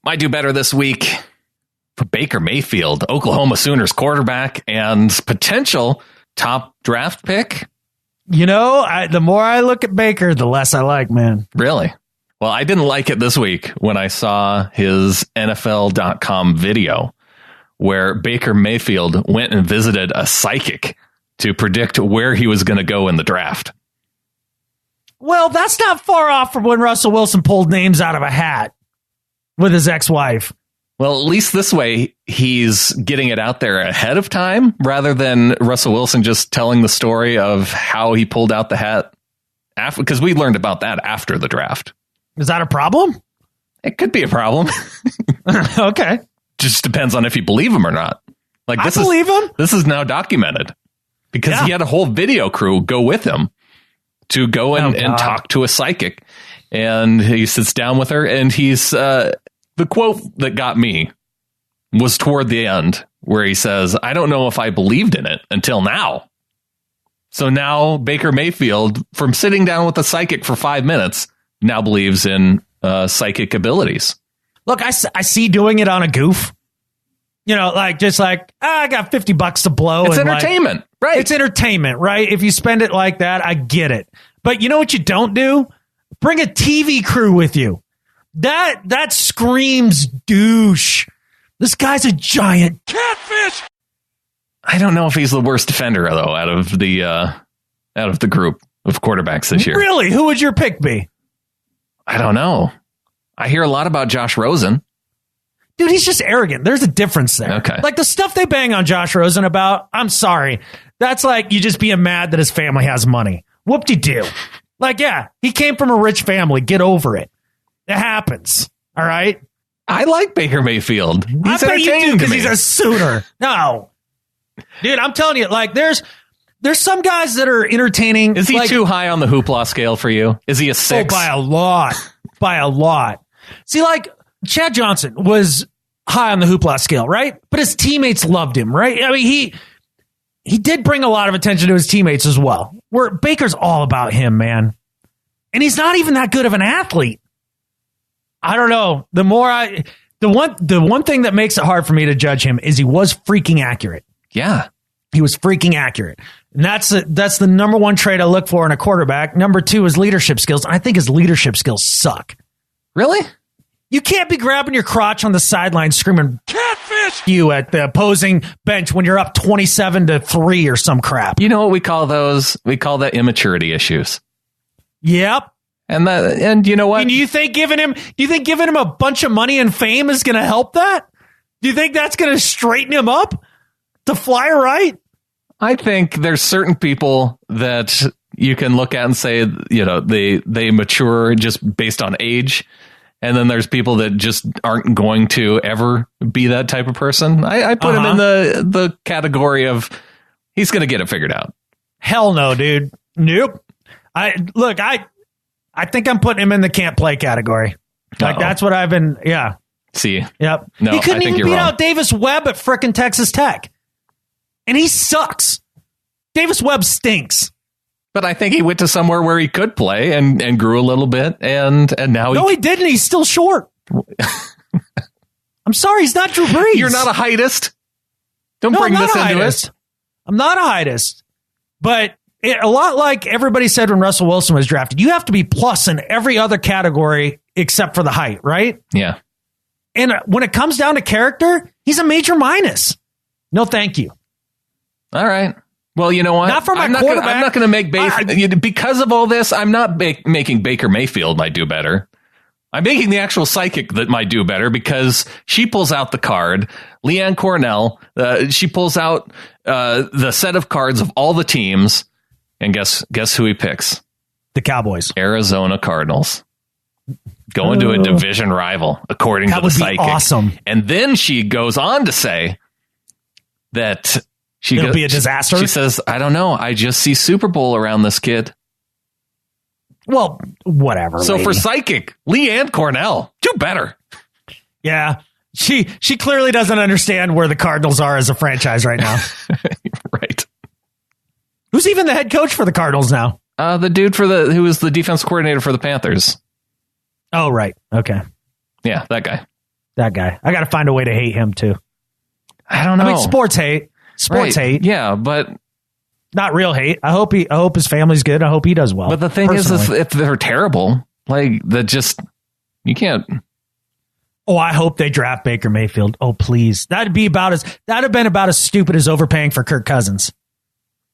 My do better this week for Baker Mayfield, Oklahoma Sooners quarterback and potential top draft pick. The more I look at Baker, the less I like, man. Really? Well, I didn't like it this week when I saw his NFL.com video where Baker Mayfield went and visited a psychic to predict where he was going to go in the draft. Well, that's not far off from when Russell Wilson pulled names out of a hat with his ex-wife. Well, at least this way, he's getting it out there ahead of time rather than Russell Wilson just telling the story of how he pulled out the hat after, because we learned about that after the draft. Is that a problem? It could be a problem. Okay. Just depends on if you believe him or not. Like I believe him. This is now documented because he had a whole video crew go with him to go and talk to a psychic. And he sits down with her and he's... the quote that got me was toward the end where he says, I don't know if I believed in it until now. So now Baker Mayfield, from sitting down with a psychic for 5 minutes, now believes in psychic abilities. Look, I see doing it on a goof. I got $50 to blow. It's entertainment, right? It's entertainment, right? If you spend it like that, I get it. But you know what you don't do? Bring a TV crew with you. That screams douche. This guy's a giant catfish. I don't know if he's the worst defender though out of the group of quarterbacks this year. Really? Who would your pick be? I don't know. I hear a lot about Josh Rosen. Dude, he's just arrogant. There's a difference there. Okay. Like the stuff they bang on Josh Rosen about, I'm sorry. That's like you just being mad that his family has money. Whoop-de-doo. Like, yeah, he came from a rich family. Get over it. It happens. All right. I like Baker Mayfield. He's I bet you do entertaining because to me. he's a Sooner. No. Dude, I'm telling you, like, there's some guys that are entertaining. Is he like, too high on the hoopla scale for you? Is he a 6? Oh, by a lot. By a lot. See, like, Chad Johnson was high on the hoopla scale, right? But his teammates loved him, right? I mean, he did bring a lot of attention to his teammates as well. Where Baker's all about him, man. And he's not even that good of an athlete. I don't know. The one thing that makes it hard for me to judge him is he was freaking accurate. Yeah. He was freaking accurate. And that's the number one trait I look for in a quarterback. Number 2 is leadership skills. I think his leadership skills suck. Really? You can't be grabbing your crotch on the sideline screaming "catfish" you at the opposing bench when you're up 27-3 or some crap. You know what we call those? We call that immaturity issues. Yep. And you know what? And do you think giving him a bunch of money and fame is going to help that? Do you think that's going to straighten him up to fly right? I think there's certain people that you can look at and say, you know, they mature just based on age. And then there's people that just aren't going to ever be that type of person. I put him in the category of he's going to get it figured out. Hell no, dude. Nope. I think I'm putting him in the can't play category. Like, that's what I've been. Yeah. See. Yep. No, he couldn't even beat wrong. out Davis Webb at frickin' Texas Tech. And he sucks. Davis Webb stinks. But I think he went to somewhere where he could play and grew a little bit. And now he didn't. He's still short. I'm sorry. He's not Drew Brees. You're not a heightist. Don't bring this into it. I'm not a heightist. But a lot like everybody said when Russell Wilson was drafted, you have to be plus in every other category except for the height, right? Yeah. And when it comes down to character, he's a major minus. No, thank you. All right. Well, you know what? Not for my quarterback. I'm not going to make because of all this. I'm not making Baker Mayfield might do better. I'm making the actual psychic that might do better because she pulls out the card. Leanne Cornell, she pulls out the set of cards of all the teams, and guess who he picks? The Cowboys, Arizona Cardinals, going to a division rival, according to the psychic. Awesome. And then she goes on to say that. It'll be a disaster. She says, I don't know. I just see Super Bowl around this kid. Well, whatever. So lady. for psychic, Leanne Cornell, do better. Yeah. She clearly doesn't understand where the Cardinals are as a franchise right now. Right. Who's even the head coach for the Cardinals now? The dude who was the defense coordinator for the Panthers. Oh, right. Okay. Yeah, that guy. I got to find a way to hate him too. I don't know. I mean, sports hate. Hate. Yeah, but not real hate. I hope his family's good. I hope he does well. But the thing is if they're terrible, like you can't. Oh, I hope they draft Baker Mayfield. Oh, please. That'd have been about as stupid as overpaying for Kirk Cousins.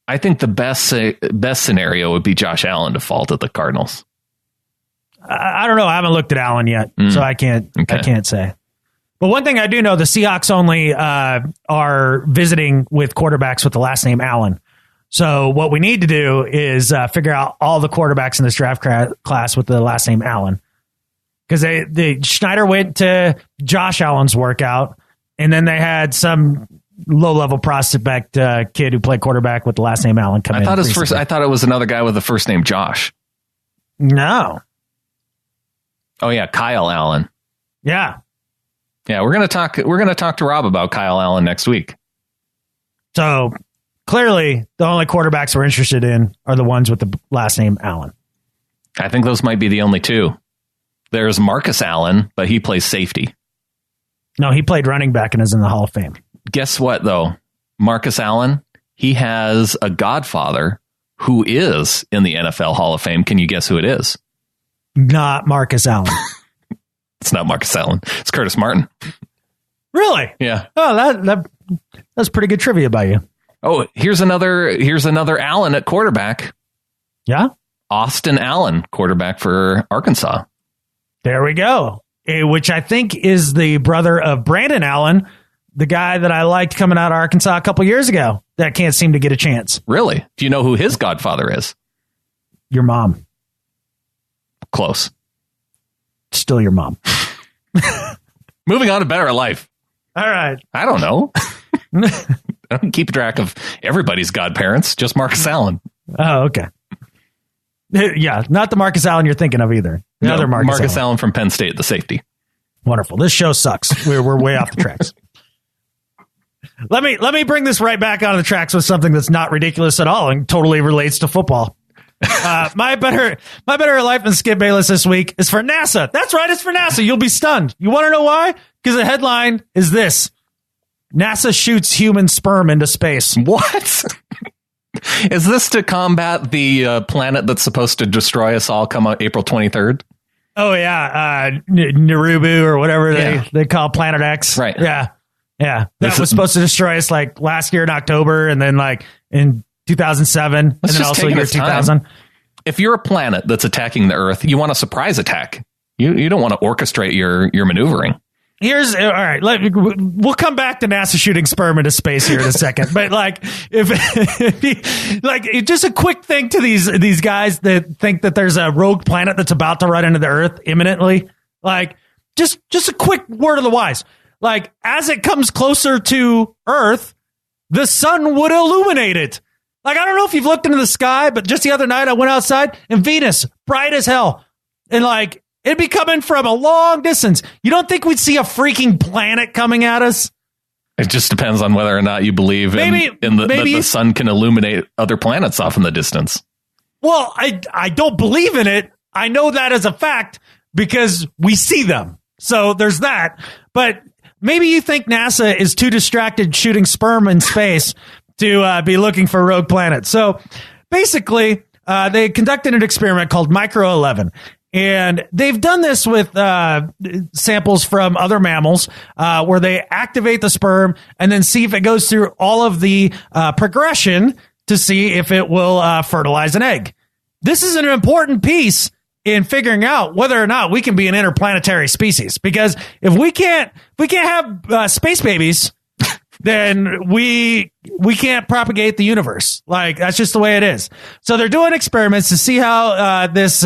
I think the best scenario would be Josh Allen to fall to the Cardinals. I don't know. I haven't looked at Allen yet, so I can't say. But one thing I do know, the Seahawks only are visiting with quarterbacks with the last name Allen. So what we need to do is figure out all the quarterbacks in this draft class with the last name Allen. Because Schneider went to Josh Allen's workout, and then they had some low-level prospect kid who played quarterback with the last name Allen come in. I thought it was another guy with the first name Josh. No. Oh yeah, Kyle Allen. Yeah. Yeah, we're gonna talk to Rob about Kyle Allen next week. So clearly, the only quarterbacks we're interested in are the ones with the last name Allen. I think those might be the only two. There's Marcus Allen, but he plays safety. No, he played running back and is in the Hall of Fame. Guess what, though? Marcus Allen, he has a godfather who is in the NFL Hall of Fame. Can you guess who it is? Not Marcus Allen. It's not Marcus Allen. It's Curtis Martin. Really? Yeah. Oh, that's pretty good trivia by you. Oh, here's another Allen at quarterback. Yeah? Austin Allen, quarterback for Arkansas. There we go. Which I think is the brother of Brandon Allen, the guy that I liked coming out of Arkansas a couple years ago that can't seem to get a chance. Really? Do you know who his godfather is? Your mom. Close. Still your mom. Moving on to better life. All right. I don't know. I don't keep track of everybody's godparents, just Marcus Allen. Oh, okay. Yeah, not the Marcus Allen you're thinking of either. The other Marcus Allen from Penn State, the safety. Wonderful. This show sucks. We're way off the tracks. Let me bring this right back onto the tracks with something that's not ridiculous at all and totally relates to football. My better life than Skip Bayless this week is for NASA. That's right, it's for NASA. You'll be stunned. You want to know why? Because the headline is this: NASA shoots human sperm into space. What? Is this to combat the planet that's supposed to destroy us all come April 23rd? Oh, yeah. Narubu or whatever they call Planet X. Right. Yeah. Yeah. That was supposed to destroy us like last year in October and then like in 2007 and then also year 2000. If you're a planet that's attacking the Earth, you want a surprise attack. You don't want to orchestrate your maneuvering. All right. We'll come back to NASA shooting sperm into space here in a second. But like, if just a quick thing to these guys that think that there's a rogue planet that's about to run into the Earth imminently. Like, just a quick word of the wise. Like, as it comes closer to Earth, the sun would illuminate it. Like, I don't know if you've looked into the sky, but just the other night I went outside and Venus, bright as hell, and like. It'd be coming from a long distance. You don't think we'd see a freaking planet coming at us? It just depends on whether or not you believe that the sun can illuminate other planets off in the distance. Well, I don't believe in it. I know that as a fact because we see them. So there's that. But maybe you think NASA is too distracted shooting sperm in space to be looking for rogue planets. So basically, they conducted an experiment called Micro 11. And they've done this with samples from other mammals where they activate the sperm and then see if it goes through all of the progression to see if it will fertilize an egg. This is an important piece in figuring out whether or not we can be an interplanetary species, because if we can't have space babies, then we can't propagate the universe. Like, that's just the way it is. So they're doing experiments to see how this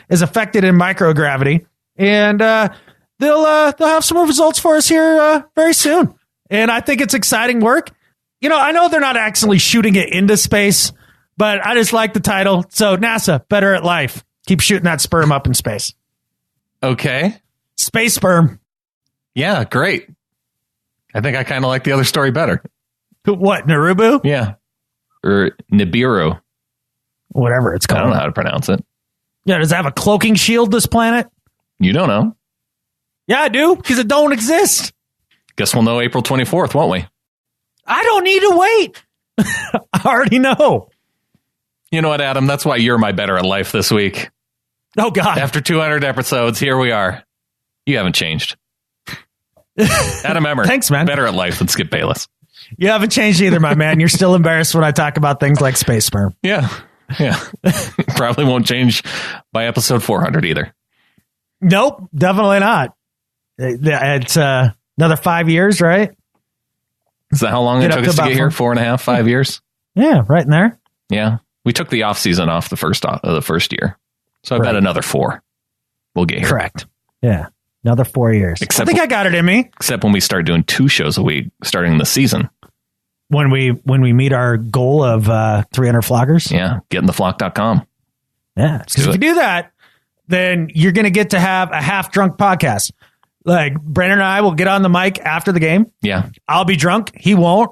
is affected in microgravity, and they'll have some more results for us here very soon. And I think it's exciting work. You know, I know they're not actually shooting it into space, but I just like the title. So NASA, better at life. Keep shooting that sperm up in space. Okay. Space sperm. Yeah, great. I think I kind of like the other story better. What, Narubu? Yeah. Or Nibiru. Whatever it's called. I don't know how to pronounce it. Yeah, does it have a cloaking shield, this planet? You don't know. Yeah, I do, because it don't exist. Guess we'll know April 24th, won't we? I don't need to wait. I already know. You know what, Adam? That's why you're my better at life this week. Oh, God. After 200 episodes, here we are. You haven't changed. Adam Emmert. Thanks, man. Better at life than Skip Bayless. You haven't changed either, my man. You're still embarrassed when I talk about things like space sperm. Yeah. Probably won't change by episode 400 either. Nope, definitely not. It's another 5 years, right? Is that how long it took us to get here? 4.5, 5 years? Yeah, right in there. Yeah. We took the off season off the first year. So I bet another 4 we'll get here. Correct. Yeah. Another 4 years. I think I got it in me. Except when we start doing 2 shows a week starting the season. When we meet our goal of 300 flockers. Yeah. Gettingtheflock.com. Yeah. Because if you do that, then you're going to get to have a half drunk podcast. Like, Brandon and I will get on the mic after the game. Yeah. I'll be drunk. He won't.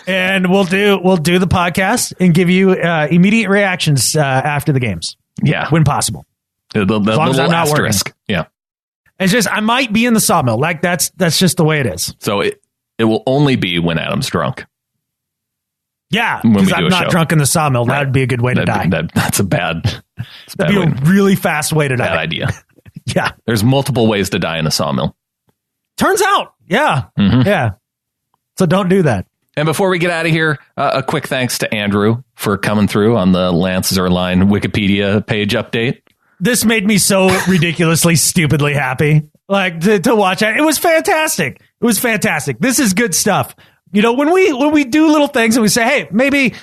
And we'll do the podcast and give you immediate reactions after the games. Yeah. When possible. The as long as I'm not asterisk. Working. Yeah. It's just, I might be in the sawmill. Like, that's just the way it is. So it will only be when Adam's drunk. Yeah, because I'm not drunk in the sawmill. Right. That would be a good way to die. That's a bad. That'd be a really fast way to die. Bad idea. Yeah. There's multiple ways to die in a sawmill. Turns out. Yeah. Mm-hmm. Yeah. So don't do that. And before we get out of here, a quick thanks to Andrew for coming through on the Lance Zierlein Wikipedia page update. This made me so ridiculously, stupidly happy. Like, to watch it. It was fantastic. It was fantastic. This is good stuff. You know, when we do little things and we say, hey, maybe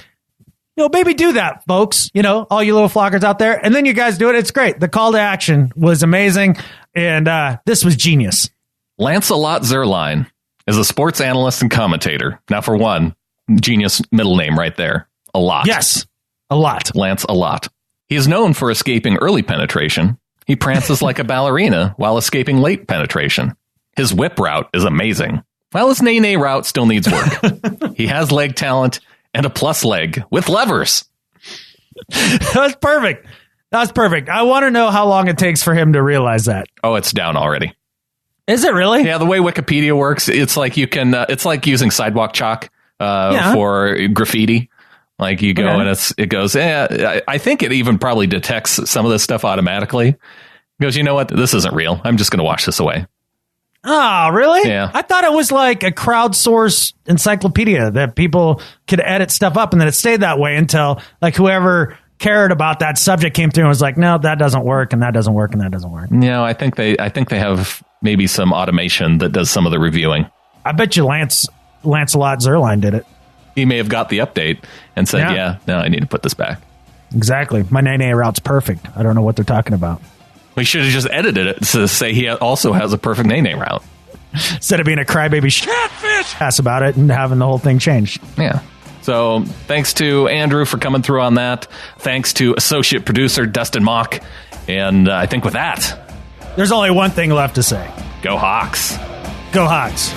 do that, folks. You know, all you little flockers out there. And then you guys do it. It's great. The call to action was amazing. And this was genius. Lancelot Zierlein is a sports analyst and commentator. Now, for one, Genius middle name right there. A lot. Yes, a lot. Lance a lot. He is known for escaping early penetration. He prances like a ballerina while escaping late penetration. His whip route is amazing, while his nay-nay route still needs work. He has leg talent and a plus leg with levers. That's perfect. That's perfect. I want to know how long it takes for him to realize that. Oh, it's down already. Is it really? Yeah, the way Wikipedia works, it's like you can. It's like using sidewalk chalk for graffiti. Like you go and it goes. I think it even probably detects some of this stuff automatically. It goes, you know what? This isn't real. I'm just going to wash this away. Oh, really? Yeah. I thought it was like a crowdsourced encyclopedia that people could edit stuff up, and then it stayed that way until like whoever cared about that subject came through and was like, no, that doesn't work, and that doesn't work, and that doesn't work. No, I think they have maybe some automation that does some of the reviewing. I bet you Lancelot Zerline did it. He may have got the update and said, no, I need to put this back. Exactly. My nay-nay route's perfect. I don't know what they're talking about. We should have just edited it to say he also has a perfect nay-nay route. Instead of being a crybaby catfish ass about it and having the whole thing changed. Yeah. So thanks to Andrew for coming through on that. Thanks to associate producer Dustin Mock. And I think with that, there's only one thing left to say. Go Hawks. Go Hawks.